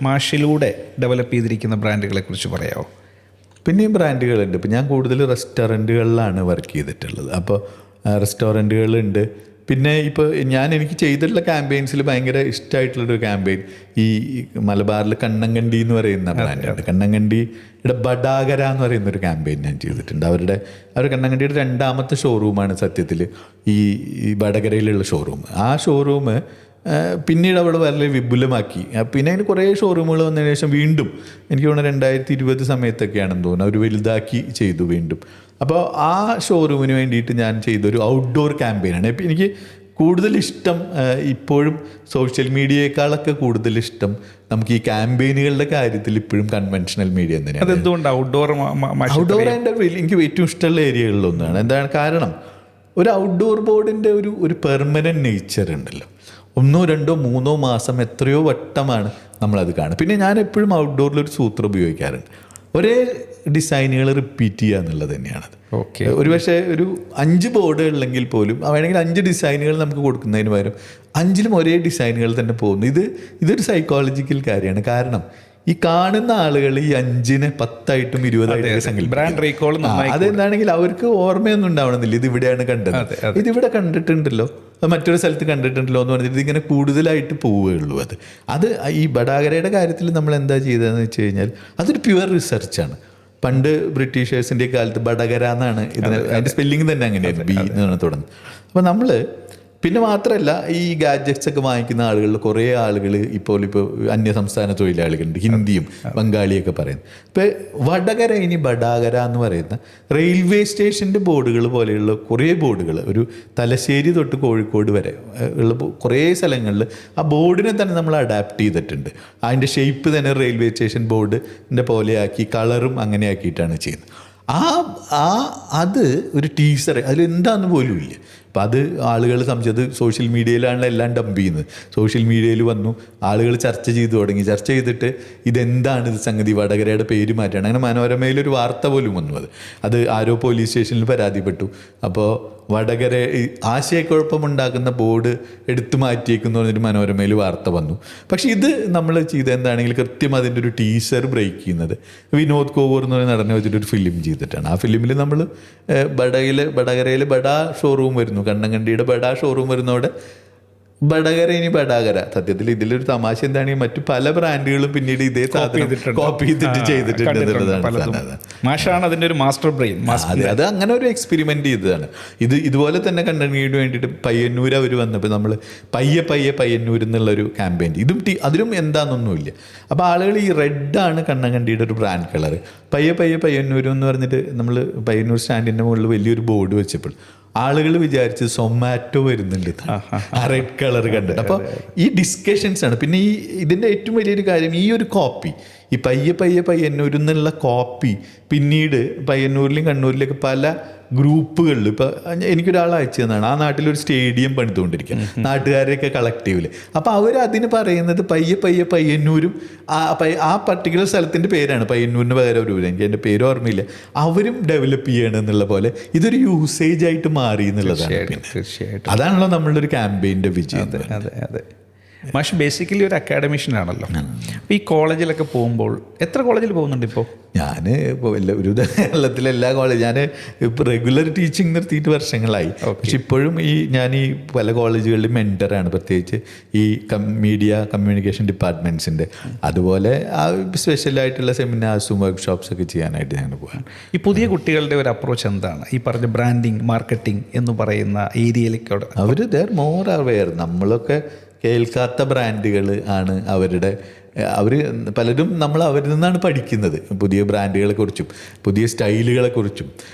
മാഷിലൂടെ ഡെവലപ്പ് ചെയ്തിരിക്കുന്ന ബ്രാൻഡുകളെ കുറിച്ച് പറയാമോ? പിന്നെയും ബ്രാൻഡുകളുണ്ട്. ഇപ്പം ഞാൻ കൂടുതൽ റെസ്റ്റോറൻറ്റുകളിലാണ് വർക്ക് ചെയ്തിട്ടുള്ളത്. അപ്പോൾ റെസ്റ്റോറൻറ്റുകളുണ്ട്. പിന്നെ ഇപ്പോൾ എനിക്ക് ചെയ്തിട്ടുള്ള ക്യാമ്പയിൻസിൽ ഭയങ്കര ഇഷ്ടമായിട്ടുള്ളൊരു ക്യാമ്പയിൻ ഈ മലബാറിൽ കണ്ണങ്കണ്ടി എന്ന് പറയുന്ന ബ്രാൻഡുണ്ട്. കണ്ണങ്കണ്ടിയുടെ ബഡാഗര എന്ന് പറയുന്നൊരു ക്യാമ്പയിൻ ഞാൻ ചെയ്തിട്ടുണ്ട്. അവരുടെ കണ്ണങ്കണ്ടിയുടെ 2ാമത്തെ ഷോറൂമാണ് സത്യത്തിൽ ഈ വടകരയിലുള്ള ഷോറൂം. ആ ഷോറൂം പിന്നീട് അവിടെ വളരെ വിപുലമാക്കി. പിന്നെ അതിന് കുറേ ഷോറൂമുകൾ വന്നതിന് ശേഷം വീണ്ടും എനിക്ക് തോന്നുന്നു 2020 സമയത്തൊക്കെയാണെന്ന് തോന്നുന്നു അവർ വലുതാക്കി ചെയ്തു വീണ്ടും. അപ്പോൾ ആ ഷോറൂമിന് വേണ്ടിയിട്ട് ഞാൻ ചെയ്തൊരു ഔട്ട്ഡോർ ക്യാമ്പയിനാണ്. ഇപ്പം എനിക്ക് കൂടുതൽ ഇഷ്ടം ഇപ്പോഴും സോഷ്യൽ മീഡിയയേക്കാളൊക്കെ കൂടുതൽ ഇഷ്ടം നമുക്ക് ഈ ക്യാമ്പയിനുകളുടെ കാര്യത്തിൽ ഇപ്പോഴും കൺവെൻഷണൽ മീഡിയ തന്നെയാണ്. അതെന്തുകൊണ്ട് ഔട്ട്ഡോർ എൻ്റെ എനിക്ക് ഏറ്റവും ഇഷ്ടമുള്ള ഏരിയകളിലൊന്നാണ്. എന്താണ് കാരണം? ഒരു ഔട്ട്ഡോർ ബോർഡിൻ്റെ ഒരു പെർമനൻറ്റ് നേച്ചർ ഉണ്ടല്ലോ. 1, 2, 3 മാസം എത്രയോ വട്ടമാണ് നമ്മളത് കാണുക. പിന്നെ ഞാൻ എപ്പോഴും ഔട്ട്ഡോറിലൊരു സൂത്രം ഉപയോഗിക്കാറുണ്ട്. ഒരേ ഡിസൈനുകൾ റിപ്പീറ്റ് ചെയ്യുക എന്നുള്ളത് തന്നെയാണത്. ഓക്കെ. ഒരുപക്ഷെ ഒരു 5 ബോർഡ് ഉള്ളെങ്കിൽ പോലും വേണമെങ്കിൽ 5 ഡിസൈനുകൾ നമുക്ക് കൊടുക്കുന്നതിന് പകരം 5ലും ഒരേ ഡിസൈനുകൾ തന്നെ പോകുന്നു. ഇതൊരു സൈക്കോളജിക്കൽ കാര്യമാണ്. കാരണം ഈ കാണുന്ന ആളുകൾ ഈ 5നെ 10ആയിട്ടും 20ആയിട്ടും ബ്രാൻഡ് റീകോൾ അതെന്താണെങ്കിൽ അവർക്ക് ഓർമ്മയൊന്നും ഉണ്ടാവണമെന്നില്ല. ഇതിവിടെയാണ് കണ്ടത്, ഇതിവിടെ കണ്ടിട്ടുണ്ടല്ലോ, മറ്റൊരു സ്ഥലത്ത് കണ്ടിട്ടുണ്ടല്ലോ എന്ന് പറഞ്ഞിട്ട് ഇതിങ്ങനെ കൂടുതലായിട്ട് പോവുകയുള്ളൂ. അത് ഈ ബഡാഗരയുടെ കാര്യത്തിൽ നമ്മൾ എന്താ ചെയ്തതെന്ന് വെച്ച് കഴിഞ്ഞാൽ അതൊരു പ്യുവർ റിസർച്ചാണ്. പണ്ട് ബ്രിട്ടീഷേഴ്സിൻ്റെ കാലത്ത് ബഡഗര എന്നാണ് ഇതിന്, അതിൻ്റെ സ്പെല്ലിംഗ് തന്നെ അങ്ങനെയായിരുന്നു, ബി എന്നാണ് തുടങ്ങുന്നത്. അപ്പോൾ നമ്മൾ പിന്നെ മാത്രമല്ല ഈ ഗാഡ്ജറ്റ്സ് ഒക്കെ വാങ്ങിക്കുന്ന ആളുകളിൽ കുറേ ആളുകൾ ഇപ്പോൾ അന്യ സംസ്ഥാന തൊഴിലാളികളുണ്ട്, ഹിന്ദിയും ബംഗാളിയൊക്കെ പറയുന്നത്. ഇപ്പോൾ വടകര ഇനി ബഡാഗര എന്ന് പറയുന്ന റെയിൽവേ സ്റ്റേഷൻ്റെ ബോർഡുകൾ പോലെയുള്ള കുറേ ബോർഡുകൾ ഒരു തലശ്ശേരി തൊട്ട് കോഴിക്കോട് വരെ ഉള്ള കുറേ സ്ഥലങ്ങളിൽ ആ ബോർഡിനെ തന്നെ നമ്മൾ അഡാപ്റ്റ് ചെയ്തിട്ടുണ്ട്. അതിൻ്റെ ഷേപ്പ് തന്നെ റെയിൽവേ സ്റ്റേഷൻ ബോർഡിൻ്റെ പോലെയാക്കി കളറും അങ്ങനെ ആക്കിയിട്ടാണ് ചെയ്യുന്നത്. അത് ഒരു ടീസർ അതിലെന്താന്ന് പോലും ഇല്ല. അപ്പം അത് ആളുകൾ സംശയത് സോഷ്യൽ മീഡിയയിലാണ് എല്ലാം ഡംപ് ചെയ്യുന്നത്. സോഷ്യൽ മീഡിയയിൽ വന്നു, ആളുകൾ ചർച്ച ചെയ്തു തുടങ്ങി. ചർച്ച ചെയ്തിട്ട് ഇതെന്താണ് ഇത് സംഗതി, വടകരയുടെ പേര് മാറ്റാണ്. അങ്ങനെ മനോരമയിലൊരു വാർത്ത പോലും വന്നു. അത് ആരോ പോലീസ് സ്റ്റേഷനിൽ പരാതിപ്പെട്ടു. അപ്പോൾ വടകര ആശയക്കുഴപ്പമുണ്ടാക്കുന്ന ബോർഡ് എടുത്തു മാറ്റിയേക്കുന്നു പറഞ്ഞൊരു മനോരമയിൽ വാർത്ത വന്നു. പക്ഷേ ഇത് നമ്മൾ ചെയ്ത എന്താണെങ്കിൽ കൃത്യം അതിൻ്റെ ഒരു ടീസർ ബ്രേക്ക് ചെയ്യുന്നത് വിനോദ് കോവൂർ എന്ന് പറയുന്ന നടനെ വെച്ചിട്ടൊരു ഫിലിം ചെയ്തിട്ടാണ്. ആ ഫിലിമിൽ നമ്മൾ വടകരയിൽ ബഡാ ഷോറൂം വരുന്നു, കണ്ണങ്കണ്ടിയുടെ ബഡാ ഷോറൂം വരുന്നതോടെ ബഡകര ഇനി ബഡാഗര. സത്യത്തിൽ ഇതിലൊരു തമാശ എന്താണെങ്കിൽ മറ്റു പല ബ്രാൻഡുകളും പിന്നീട് ഇതേ കോപ്പി ചെയ്തിട്ട് ചെയ്തിട്ടുണ്ട്. മാഷാണ് അതിൻ്റെ ഒരു മാസ്റ്റർ ബ്രെയിൻ. അത് അങ്ങനെ ഒരു എക്സ്പെരിമെന്റ് ചെയ്തതാണ്. ഇതുപോലെ തന്നെ കണ്ണങ്കിന് വേണ്ടിയിട്ട് പയ്യന്നൂർ അവർ വന്നപ്പോൾ നമ്മൾ പയ്യന്നൂർ എന്നുള്ളൊരു ക്യാമ്പയിൻ, അതിലും എന്താണെന്നൊന്നുമില്ല. അപ്പോൾ ആളുകൾ ഈ റെഡാണ് കണ്ണങ്കണ്ടിയുടെ ഒരു ബ്രാൻഡ് കളർ. പയ്യന്നൂർ എന്ന് പറഞ്ഞിട്ട് നമ്മൾ പയ്യന്നൂർ സ്റ്റാൻഡിൻ്റെ മുകളിൽ വലിയൊരു ബോർഡ് വെച്ചപ്പോൾ ആളുകൾ വിചാരിച്ച് സൊമാറ്റോ വരുന്നുണ്ട് ആ റെഡ് കളർ കണ്ടിട്ട്. അപ്പോൾ ഈ ഡിസ്കഷൻസ് ആണ്. പിന്നെ ഇതിൻ്റെ ഏറ്റവും വലിയൊരു കാര്യം ഈ ഒരു കോപ്പി, ഈ പയ്യന്നൂരിൽ നിന്നുള്ള കോപ്പി പിന്നീട് പയ്യന്നൂരിലും കണ്ണൂരിലൊക്കെ പല ഗ്രൂപ്പുകളിൽ ഇപ്പോൾ എനിക്കൊരാൾ അയച്ചു തന്നാണ്. ആ നാട്ടിലൊരു സ്റ്റേഡിയം പണിതുകൊണ്ടിരിക്കുക, നാട്ടുകാരെയൊക്കെ കളക്റ്റീവിൽ. അപ്പോൾ അവരതിന് പറയുന്നത് പയ്യന്നൂരും ആ പർട്ടിക്കുലർ സ്ഥലത്തിൻ്റെ പേരാണ്. പയ്യന്നൂരിന് പകരം ഒരു എനിക്ക് എൻ്റെ പേര് ഓർമ്മയില്ല. അവരും ഡെവലപ്പ് ചെയ്യണം എന്നുള്ള പോലെ ഇതൊരു യൂസേജ് ആയിട്ട് മാറി എന്നുള്ളതാണ്. തീർച്ചയായിട്ടും അതാണല്ലോ നമ്മളുടെ ഒരു ക്യാമ്പയിൻ്റെ വിജയം. അതെ. മാഷ് ബേസിക്കലി ഒരു അക്കാഡമിഷ്യനാണല്ലോ. അപ്പോൾ ഈ കോളേജിലൊക്കെ പോകുമ്പോൾ എത്ര കോളേജിൽ പോകുന്നുണ്ട് ഇപ്പോൾ? ഞാൻ ഇപ്പോൾ ഒരു കേരളത്തിലെ എല്ലാ കോളേജ് ഞാൻ ഇപ്പോൾ റെഗുലർ ടീച്ചിങ് നിർത്തിയിട്ട് വർഷങ്ങളായി. പക്ഷെ ഇപ്പോഴും ഞാൻ ഈ പല കോളേജുകളിലും മെൻറ്ററാണ്, പ്രത്യേകിച്ച് ഈ മീഡിയ കമ്മ്യൂണിക്കേഷൻ ഡിപ്പാർട്ട്മെൻറ്റ്സിൻ്റെ. അതുപോലെ ആ സ്പെഷ്യലായിട്ടുള്ള സെമിനാർസും വർക്ക്ഷോപ്സ് ഒക്കെ ചെയ്യാനായിട്ട് ഞങ്ങൾ പോകാം. ഈ പുതിയ കുട്ടികളുടെ ഒരു അപ്രോച്ച് എന്താണ് ഈ പറഞ്ഞ ബ്രാൻഡിങ് മാർക്കറ്റിംഗ് എന്ന് പറയുന്ന ഏരിയയിലേക്കോട്? അവർ ദർ മോർ അവെയർ. നമ്മളൊക്കെ കേൾക്കാത്ത ബ്രാൻഡുകൾ ആണ് അവർ പലരും നമ്മൾ അവരിൽ നിന്നാണ് പഠിക്കുന്നത്. പുതിയ ബ്രാൻഡുകളെക്കുറിച്ചും പുതിയ സ്റ്റൈലുകളെക്കുറിച്ചും.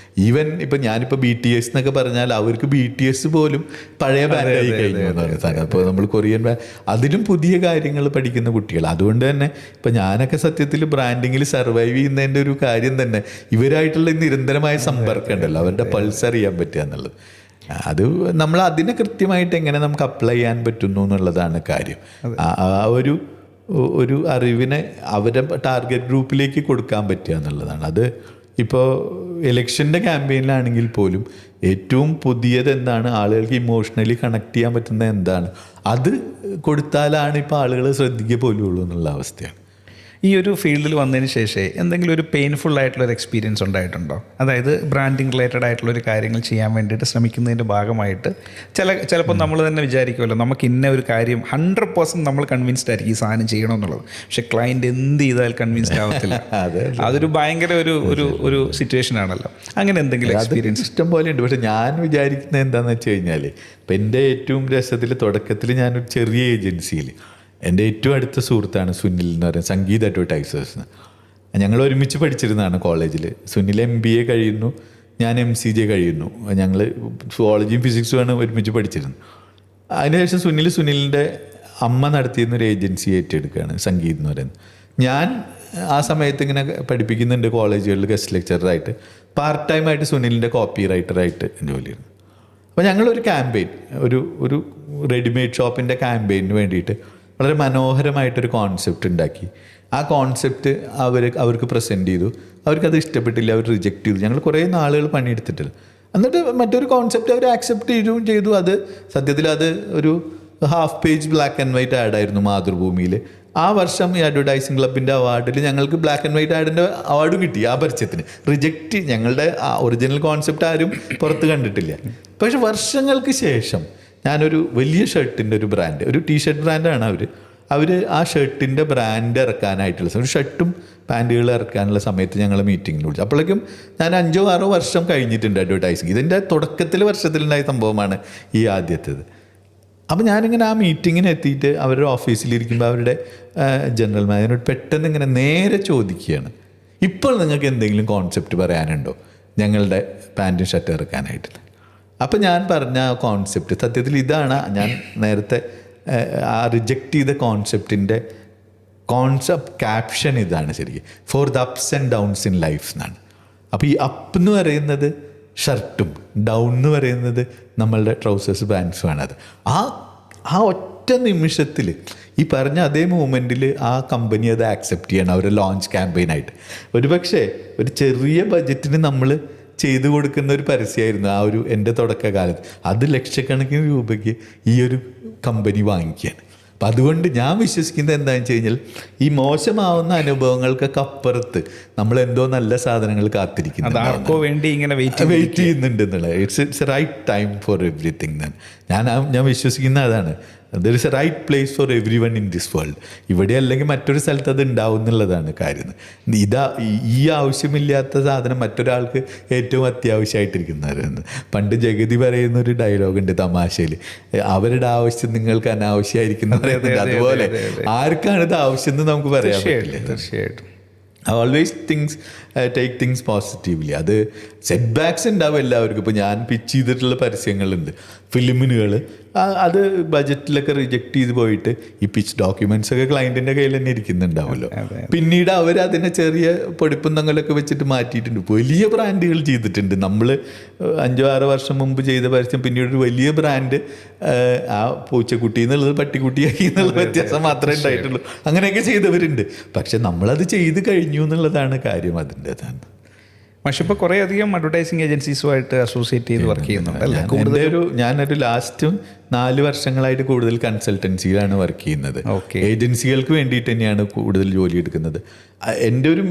ഈവൻ ഇപ്പം ഞാനിപ്പോൾ BTS എന്നൊക്കെ പറഞ്ഞാൽ അവർക്ക് BTS പോലും പഴയ ബ്രാൻഡായി കഴിഞ്ഞു എന്നാണ്. അപ്പോൾ നമ്മൾ കൊറിയൻ അതിലും പുതിയ കാര്യങ്ങൾ പഠിക്കുന്ന കുട്ടികൾ. അതുകൊണ്ട് തന്നെ ഇപ്പം ഞാനൊക്കെ സത്യത്തിൽ ബ്രാൻഡിങ്ങിൽ സർവൈവ് ചെയ്യുന്നതിൻ്റെ ഒരു കാര്യം തന്നെ ഇവരായിട്ടുള്ള നിരന്തരമായ സമ്പർക്കം ഉണ്ടല്ലോ, അവരുടെ പൾസ് അറിയാൻ പറ്റുക എന്നുള്ളത്. അത് നമ്മൾ അതിനെ കൃത്യമായിട്ട് എങ്ങനെ നമുക്ക് അപ്ലൈ ചെയ്യാൻ പറ്റുന്നു എന്നുള്ളതാണ് കാര്യം. ആ ഒരു അറിവിനെ അവരുടെ ടാർഗറ്റ് ഗ്രൂപ്പിലേക്ക് കൊടുക്കാൻ പറ്റുക എന്നുള്ളതാണ്. അത് ഇപ്പോൾ ഇലക്ഷൻ്റെ ക്യാമ്പയിനിലാണെങ്കിൽ പോലും ഏറ്റവും പുതിയത് എന്താണ്, ആളുകൾക്ക് ഇമോഷണലി കണക്ട് ചെയ്യാൻ പറ്റുന്ന എന്താണ്, അത് കൊടുത്താലാണ് ഇപ്പോൾ ആളുകൾ ശ്രദ്ധിക്കുക പോലും ഉള്ളൂ എന്നുള്ള അവസ്ഥയാണ്. ഈ ഒരു ഫീൽഡിൽ വന്നതിന് ശേഷം എന്തെങ്കിലും ഒരു പെയിൻഫുൾ ആയിട്ടുള്ളൊരു എക്സ്പീരിയൻസ് ഉണ്ടായിട്ടുണ്ടോ? അതായത് ബ്രാൻഡിങ് റിലേറ്റഡ് ആയിട്ടുള്ളൊരു കാര്യങ്ങൾ ചെയ്യാൻ വേണ്ടിയിട്ട് ശ്രമിക്കുന്നതിൻ്റെ ഭാഗമായിട്ട് ചിലപ്പോൾ നമ്മൾ തന്നെ വിചാരിക്കുമല്ലോ നമുക്ക് ഇന്ന ഒരു കാര്യം 100% നമ്മൾ കൺവിൻസ്ഡ് ആയിരിക്കും ഈ സാധനം ചെയ്യണമെന്നുള്ളത്, പക്ഷെ ക്ലയൻറ്റ് എന്ത് ചെയ്താൽ കൺവിൻസ്ഡ് ആവത്തില്ല. അതൊരു ഭയങ്കര ഒരു സിറ്റുവേഷൻ ആണല്ലോ. അങ്ങനെ എന്തെങ്കിലും എക്സ്പീരിയൻസ്? ഇഷ്ടം പോലെ ഉണ്ട്. പക്ഷെ ഞാൻ വിചാരിക്കുന്നത് എന്താണെന്ന് വെച്ച് കഴിഞ്ഞാൽ, ഇപ്പം എൻ്റെ ഏറ്റവും രസത്തിൽ തുടക്കത്തിൽ ഞാനൊരു ചെറിയ ഏജൻസിയിൽ, എൻ്റെ ഏറ്റവും അടുത്ത സുഹൃത്താണ് സുനിൽ എന്ന് പറയുന്നത്, സംഗീത് അഡ്വർടൈസേഴ്സ്. ഞങ്ങൾ ഒരുമിച്ച് പഠിച്ചിരുന്നതാണ് കോളേജിൽ. സുനിൽ MBA കഴിയുന്നു, ഞാൻ MCJ കഴിയുന്നു. ഞങ്ങൾ സുവോളജിയും ഫിസിക്സുമാണ് ഒരുമിച്ച് പഠിച്ചിരുന്നത്. അതിനുശേഷം സുനിലിൻ്റെ അമ്മ നടത്തിയിരുന്നൊരു ഏജൻസി ഏറ്റെടുക്കുകയാണ്, സംഗീത് എന്ന് പറയുന്നത്. ഞാൻ ആ സമയത്ത് ഇങ്ങനെ പഠിപ്പിക്കുന്നുണ്ട് കോളേജുകളിൽ ഗസ്റ്റ് ലെക്ചറായിട്ട്. പാർട്ട് ടൈമായിട്ട് സുനിലിൻ്റെ കോപ്പി റൈറ്ററായിട്ട് ജോലി ചെയ്യുന്നു. അപ്പോൾ ഞങ്ങളൊരു ക്യാമ്പയിൻ, ഒരു റെഡിമെയ്ഡ് ഷോപ്പിൻ്റെ ക്യാമ്പയിന് വേണ്ടിയിട്ട് വളരെ മനോഹരമായിട്ടൊരു കോൺസെപ്റ്റ് ഉണ്ടാക്കി. ആ കോൺസെപ്റ്റ് അവർക്ക് പ്രസൻറ്റ് ചെയ്തു. അവർക്കത് ഇഷ്ടപ്പെട്ടില്ല, അവർ റിജക്റ്റ് ചെയ്തു. ഞങ്ങൾ കുറേ നാളുകൾ പണിയെടുത്തിട്ടില്ല. എന്നിട്ട് മറ്റൊരു കോൺസെപ്റ്റ് അവർ ആക്സെപ്റ്റ് ചെയ്തു. അത് സത്യത്തിൽ അത് ഒരു half page black and white ആഡായിരുന്നു മാതൃഭൂമിയിൽ. ആ വർഷം ഈ അഡ്വർടൈസിംഗ് ക്ലബിൻ്റെ അവാർഡിൽ ഞങ്ങൾക്ക് ബ്ലാക്ക് ആൻഡ് വൈറ്റ് ആഡിൻ്റെ അവാർഡും കിട്ടി. ആ പരസ്യത്തിന് റിജക്റ്റ്, ഞങ്ങളുടെ ആ ഒറിജിനൽ കോൺസെപ്റ്റ് ആരും പുറത്ത് കണ്ടിട്ടില്ല. പക്ഷെ വർഷങ്ങൾക്ക് ശേഷം ഞാനൊരു വലിയ ഷർട്ടിൻ്റെ ഒരു ബ്രാൻഡ്, ഒരു ടീഷർട്ട് ബ്രാൻഡാണ് അവർ ആ ഷർട്ടിൻ്റെ ബ്രാൻഡ് ഇറക്കാനായിട്ടുള്ള ഒരു ഷർട്ടും പാൻറ്റുകൾ ഇറക്കാനുള്ള സമയത്ത് ഞങ്ങൾ മീറ്റിങ്ങിൽ വിളിച്ചു. അപ്പോഴേക്കും ഞാൻ 5-6 വർഷം കഴിഞ്ഞിട്ടുണ്ട് അഡ്വർടൈസിങ്. ഇതിൻ്റെ വർഷത്തിലുണ്ടായ സംഭവമാണ് ഈ ആദ്യത്തേത്. അപ്പോൾ ഞാനിങ്ങനെ ആ മീറ്റിങ്ങിന് എത്തിയിട്ട് അവരുടെ ഓഫീസിലിരിക്കുമ്പോൾ അവരുടെ ജനറൽ മാനേജറിനോട് പെട്ടെന്ന് ഇങ്ങനെ നേരെ ചോദിക്കുകയാണ്, ഇപ്പോൾ നിങ്ങൾക്ക് എന്തെങ്കിലും കോൺസെപ്റ്റ് പറയാനുണ്ടോ ഞങ്ങളുടെ പാൻറ്റും ഷർട്ട് ഇറക്കാനായിട്ട്? അപ്പം ഞാൻ പറഞ്ഞ ആ കോൺസെപ്റ്റ് സത്യത്തിൽ ഇതാണ്. ഞാൻ നേരത്തെ ആ റിജക്റ്റ് ചെയ്ത കോൺസെപ്റ്റിൻ്റെ ക്യാപ്ഷൻ ഇതാണ് ശരിക്കും, for the ups and downs in life എന്നാണ്. അപ്പോൾ ഈ അപ്പ് എന്ന് പറയുന്നത് ഷർട്ടും ഡൗൺ എന്ന് പറയുന്നത് നമ്മളുടെ ട്രൗസേഴ്സ് പാൻസുമാണത്. ആ ഒറ്റ നിമിഷത്തിൽ ഈ പറഞ്ഞ അതേ മൂമെൻറ്റിൽ ആ കമ്പനി അത് ആക്സെപ്റ്റ് ചെയ്യണം, അവർ ലോഞ്ച് ക്യാമ്പയിനായിട്ട്. ഒരുപക്ഷെ ഒരു ചെറിയ ബഡ്ജറ്റിന് നമ്മൾ ചെയ്തു കൊടുക്കുന്ന ഒരു പരസ്യമായിരുന്നു ആ ഒരു എൻ്റെ തുടക്കകാലത്ത്. അത് ലക്ഷക്കണക്കിന് രൂപയ്ക്ക് ഈ ഒരു കമ്പനി വാങ്ങിക്കുകയാണ്. അപ്പം അതുകൊണ്ട് ഞാൻ വിശ്വസിക്കുന്നത് എന്താണെന്ന് വെച്ച് കഴിഞ്ഞാൽ, ഈ മോശമാവുന്ന അനുഭവങ്ങൾക്കൊക്കെ അപ്പുറത്ത് നമ്മളെന്തോ നല്ല സാധനങ്ങൾ കാത്തിരിക്കുന്നു, വേണ്ടി ഇങ്ങനെ വെയിറ്റ് ചെയ്യുന്നുണ്ട് എന്നുള്ളത്. It's right time for everything. ഞാൻ വിശ്വസിക്കുന്ന അതാണ്. There is a right place for everyone in this world. ഇവിടെ അല്ലെങ്കിൽ മറ്റൊരു സ്ഥലത്ത് അത് ഉണ്ടാവും എന്നുള്ളതാണ് കാര്യം. ഈ ആവശ്യമില്ലാത്ത സാധനം മറ്റൊരാൾക്ക് ഏറ്റവും അത്യാവശ്യമായിട്ടിരിക്കുന്നവരാണ്. പണ്ട് ജഗതി പറയുന്ന ഒരു ഡയലോഗുണ്ട് തമാശയിൽ, അവരുടെ ആവശ്യം നിങ്ങൾക്ക് അനാവശ്യമായിരിക്കുന്ന പറയുന്നത്. അതുപോലെ ആർക്കാണ് ഇത് ആവശ്യം എന്ന് നമുക്ക് പറയാൻ പറ്റില്ല. തീർച്ചയായിട്ടും ഓൾവേസ് ടേക്ക് തിങ്സ് പോസിറ്റീവ്ലി. അത് സെറ്റ് ബാക്സ് ഉണ്ടാവും എല്ലാവർക്കും. ഇപ്പോൾ ഞാൻ പിച്ച് ചെയ്തിട്ടുള്ള പരസ്യങ്ങളുണ്ട്, ഫിലിമിനുകൾ, അത് ബജറ്റിലൊക്കെ റിജക്റ്റ് ചെയ്ത് പോയിട്ട് ഈ പിച്ച് ഡോക്യുമെൻറ്റ്സ് ഒക്കെ ക്ലയൻറ്റിൻ്റെ കയ്യിൽ തന്നെ ഇരിക്കുന്നുണ്ടാവുമല്ലോ. പിന്നീട് അവർ അതിനെ ചെറിയ പൊടിപ്പും തങ്ങളൊക്കെ വെച്ചിട്ട് മാറ്റിയിട്ടുണ്ട്. വലിയ ബ്രാൻഡുകൾ ചെയ്തിട്ടുണ്ട്. നമ്മൾ 5-6 വർഷം മുമ്പ് ചെയ്ത പരസ്യം പിന്നീട് ഒരു വലിയ ബ്രാൻഡ് ആ പൂച്ചക്കുട്ടി എന്നുള്ളത് പട്ടിക്കുട്ടിയാക്കി എന്നുള്ള വ്യത്യാസം മാത്രമേ ഉണ്ടായിട്ടുള്ളൂ. അങ്ങനെയൊക്കെ ചെയ്തവരുണ്ട്. പക്ഷെ നമ്മളത് ചെയ്ത് കഴിഞ്ഞു എന്നുള്ളതാണ് കാര്യം അതിൻ്റെതാണ്. പക്ഷെ ഇപ്പോൾ കുറേ അധികം അഡ്വർടൈസിങ് ഏജൻസീസുമായിട്ട് അസോസിയേറ്റ് ചെയ്ത് വർക്ക് ചെയ്യുന്നുണ്ട് അല്ലേ? ഞാനൊരു ലാസ്റ്റ് 4 വർഷങ്ങളായിട്ട് കൂടുതൽ കൺസൾട്ടൻസിയിലാണ് വർക്ക് ചെയ്യുന്നത്. ഏജൻസികൾക്ക് വേണ്ടിയിട്ട് തന്നെയാണ് കൂടുതൽ ജോലി എടുക്കുന്നത്. എൻ്റെ ഒരു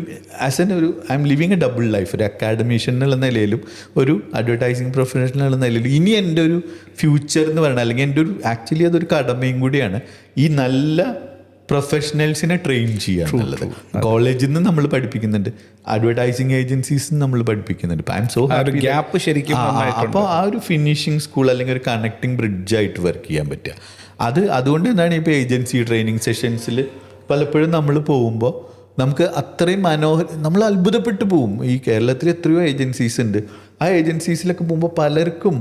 I M living A double life. ഒരു അക്കാഡമീഷ്യൻ എന്നുള്ള നിലയിലും ഒരു അഡ്വർടൈസിങ് പ്രൊഫഷണൽ എന്നുള്ള നിലയിലും ഇനി എൻ്റെ ഒരു ഫ്യൂച്ചർ എന്ന് പറയുന്നത്, അല്ലെങ്കിൽ എൻ്റെ ഒരു ആക്ച്വലി അതൊരു കടമയും കൂടിയാണ്, ഈ നല്ല പ്രൊഫഷണൽസിനെ ട്രെയിൻ ചെയ്യുക എന്നുള്ളത്. കോളേജിൽ നിന്ന് നമ്മൾ പഠിപ്പിക്കുന്നുണ്ട്, അഡ്വർടൈസിങ് ഏജൻസീസ് നമ്മൾ പഠിപ്പിക്കുന്നുണ്ട്. I M so happy gap ശരിക്കും. അപ്പോൾ ആ ഒരു ഫിനിഷിംഗ് സ്കൂൾ അല്ലെങ്കിൽ ഒരു കണക്റ്റിംഗ് ബ്രിഡ്ജായിട്ട് വർക്ക് ചെയ്യാൻ പറ്റുക. അതുകൊണ്ട് എന്താണ് ഇപ്പോൾ ഏജൻസി ട്രെയിനിങ് സെഷൻസിൽ പലപ്പോഴും നമ്മൾ പോകുമ്പോൾ നമുക്ക് അത്രയും നമ്മൾ അത്ഭുതപ്പെട്ടു പോവും. ഈ കേരളത്തിൽ എത്രയോ ഏജൻസീസ് ഉണ്ട്. ആ ഏജൻസീസിലൊക്കെ പോകുമ്പോൾ പലർക്കും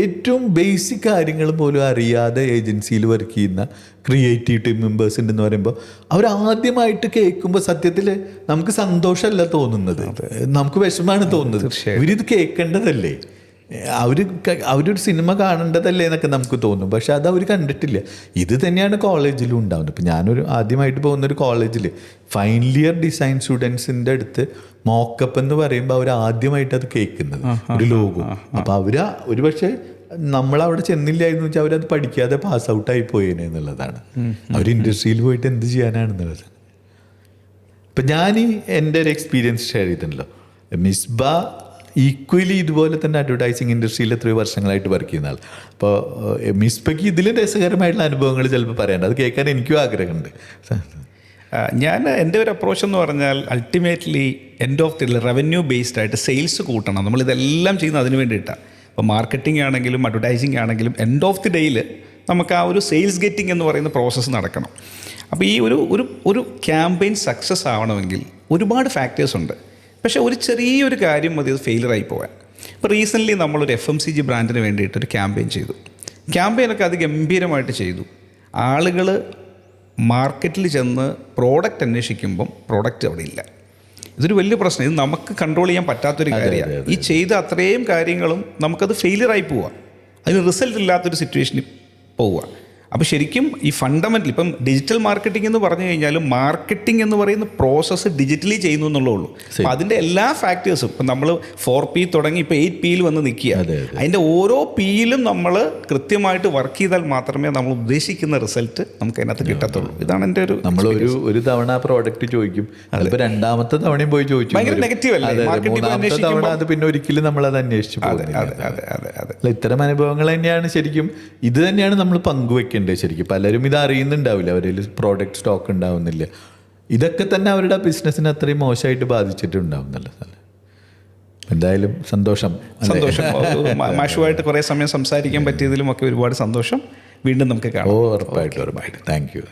ഏറ്റവും ബേസിക് കാര്യങ്ങൾ പോലും അറിയാതെ ഏജൻസിയിൽ വർക്ക് ചെയ്യുന്ന ക്രിയേറ്റീവ് ടീം മെമ്പേഴ്സ് ഉണ്ടെന്ന് പറയുമ്പോൾ അവർ ആദ്യമായിട്ട് കേൾക്കുമ്പോൾ സത്യത്തിൽ നമുക്ക് സന്തോഷമല്ല തോന്നുന്നത്, നമുക്ക് വിഷമമാണ് തോന്നുന്നത്. ഇവരിത് കേൾക്കേണ്ടതല്ലേ? അവരൊരു സിനിമ കാണേണ്ടതല്ലേ എന്നൊക്കെ നമുക്ക് തോന്നും, പക്ഷെ അത് അവർ കണ്ടിട്ടില്ല. ഇത് തന്നെയാണ് കോളേജിലും ഉണ്ടാവുന്നത്. ഇപ്പം ഞാനൊരു ആദ്യമായിട്ട് പോകുന്നൊരു കോളേജിൽ ഫൈനൽ ഇയർ ഡിസൈൻ സ്റ്റുഡൻസിൻ്റെ അടുത്ത് മോക്കപ്പ് എന്ന് പറയുമ്പോൾ അവർ ആദ്യമായിട്ട് അത് കേൾക്കുന്നത് ഒരു ലോഗോ. അപ്പോൾ അവർ ഒരു പക്ഷേ നമ്മളവിടെ ചെന്നില്ലായിരുന്നു വെച്ചാൽ അവരത് പഠിക്കാതെ പാസ് ഔട്ടായി പോയേനെ എന്നുള്ളതാണ്. അവർ ഇൻഡസ്ട്രിയിൽ പോയിട്ട് എന്ത് ചെയ്യാനാണെന്നുള്ളത്. ഇപ്പം ഞാൻ എൻ്റെ ഒരു എക്സ്പീരിയൻസ് ഷെയർ ചെയ്തിട്ടുണ്ടല്ലോ. മിസ്ബ ഈക്വലി ഇതുപോലെ തന്നെ അഡ്വർടൈസിങ് ഇൻഡസ്ട്രിയിൽ എത്രയോ വർഷങ്ങളായിട്ട് വർക്ക് ചെയ്യുന്ന ആൾ. അപ്പോൾ മിസ്ബയ്ക്ക് ഇതിലും രസകരമായിട്ടുള്ള അനുഭവങ്ങൾ ചിലപ്പോൾ പറയേണ്ടത്, അത് കേൾക്കാൻ എനിക്കും ആഗ്രഹമുണ്ട്. ഞാൻ എൻ്റെ ഒരു അപ്രോച്ച് എന്ന് പറഞ്ഞാൽ ultimately end of the revenue based ആയിട്ട് സെയിൽസ് കൂട്ടണം. നമ്മളിതെല്ലാം ചെയ്യുന്നത് അതിന് വേണ്ടിയിട്ടാണ്. ഇപ്പോൾ മാർക്കറ്റിംഗ് ആണെങ്കിലും അഡ്വർടൈസിങ് ആണെങ്കിലും എൻഡ് ഓഫ് ദി ഡേയിൽ നമുക്ക് ആ ഒരു സെയിൽസ് ഗെറ്റിംഗ് എന്ന് പറയുന്ന പ്രോസസ്സ് നടക്കണം. അപ്പോൾ ഈ ഒരു ക്യാമ്പയിൻ സക്സസ് ആവണമെങ്കിൽ ഒരുപാട് ഫാക്ടേഴ്സ് ഉണ്ട്. പക്ഷേ ഒരു ചെറിയൊരു കാര്യം മതി അത് ഫെയിലറായി പോകാൻ. ഇപ്പോൾ റീസെൻ്റ്ലി നമ്മളൊരു FMCG ബ്രാൻഡിന് വേണ്ടിയിട്ടൊരു ക്യാമ്പയിൻ ചെയ്തു. ക്യാമ്പയിനൊക്കെ അത് ഗംഭീരമായിട്ട് ചെയ്തു. ആളുകൾ മാർക്കറ്റിൽ ചെന്ന് പ്രോഡക്റ്റ് അന്വേഷിക്കുമ്പം പ്രോഡക്റ്റ് അവിടെ ഇല്ല. ഇതൊരു വലിയ പ്രശ്നം. ഇത് നമുക്ക് കൺട്രോൾ ചെയ്യാൻ പറ്റാത്തൊരു കാര്യമാണ്. ഈ ചെയ്ത അത്രയും കാര്യങ്ങളും നമുക്കത് ഫെയിലിയറായി പോവുക, അതിന് റിസൾട്ട് ഇല്ലാത്തൊരു സിറ്റുവേഷനിൽ പോവുക. അപ്പോൾ ശരിക്കും ഈ ഫണ്ടമെൻ്റൽ ഇപ്പം ഡിജിറ്റൽ മാർക്കറ്റിംഗ് എന്ന് പറഞ്ഞു കഴിഞ്ഞാൽ മാർക്കറ്റിംഗ് എന്ന് പറയുന്ന പ്രോസസ്സ് ഡിജിറ്റലി ചെയ്യുന്നു എന്നുള്ളേ ഉള്ളൂ. അപ്പോൾ അതിൻ്റെ എല്ലാ ഫാക്ടേഴ്സും ഇപ്പം നമ്മൾ 4P തുടങ്ങി ഇപ്പോൾ 8Pയിൽ വന്ന് നിൽക്കുക. അതിൻ്റെ ഓരോ Pയിലും നമ്മൾ കൃത്യമായിട്ട് വർക്ക് ചെയ്താൽ മാത്രമേ നമ്മൾ ഉദ്ദേശിക്കുന്ന റിസൾട്ട് നമുക്ക് അതിനകത്ത് കിട്ടത്തുള്ളൂ. ഇതാണ് എൻ്റെ ഒരു തവണ പ്രോഡക്റ്റ് ചോദിക്കും, അതിപ്പോൾ രണ്ടാമത്തെ തവണയും പോയി ചോദിച്ചു, ഭയങ്കര നെഗറ്റീവ് അല്ലേ? മൂന്നാമത്തെ തവണ അത് പിന്നെ ഒരിക്കലും നമ്മളത് അന്വേഷിച്ചു പോകുന്നില്ല. ഇത്തരം അനുഭവങ്ങൾ തന്നെയാണ് ശരിക്കും, ഇത് തന്നെയാണ് നമ്മൾ പങ്കുവെക്കേണ്ടത്. ശരിക്കും പലരും ഇത് അറിയുന്നുണ്ടാവില്ല, അവരിൽ പ്രോഡക്റ്റ് സ്റ്റോക്ക് ഉണ്ടാവുന്നില്ല. ഇതൊക്കെ തന്നെ അവരുടെ ബിസിനസ്സിനെ അത്രയും മോശമായിട്ട് ബാധിച്ചിട്ടുണ്ടാവുന്നല്ലോ. എന്തായാലും സന്തോഷം. മാഷുമായിട്ട് കുറേ സമയം സംസാരിക്കാൻ പറ്റിയതിലും ഒക്കെ ഒരുപാട് സന്തോഷം. വീണ്ടും നമുക്ക് കാണാം. ഉറപ്പായിട്ടും. Thank you.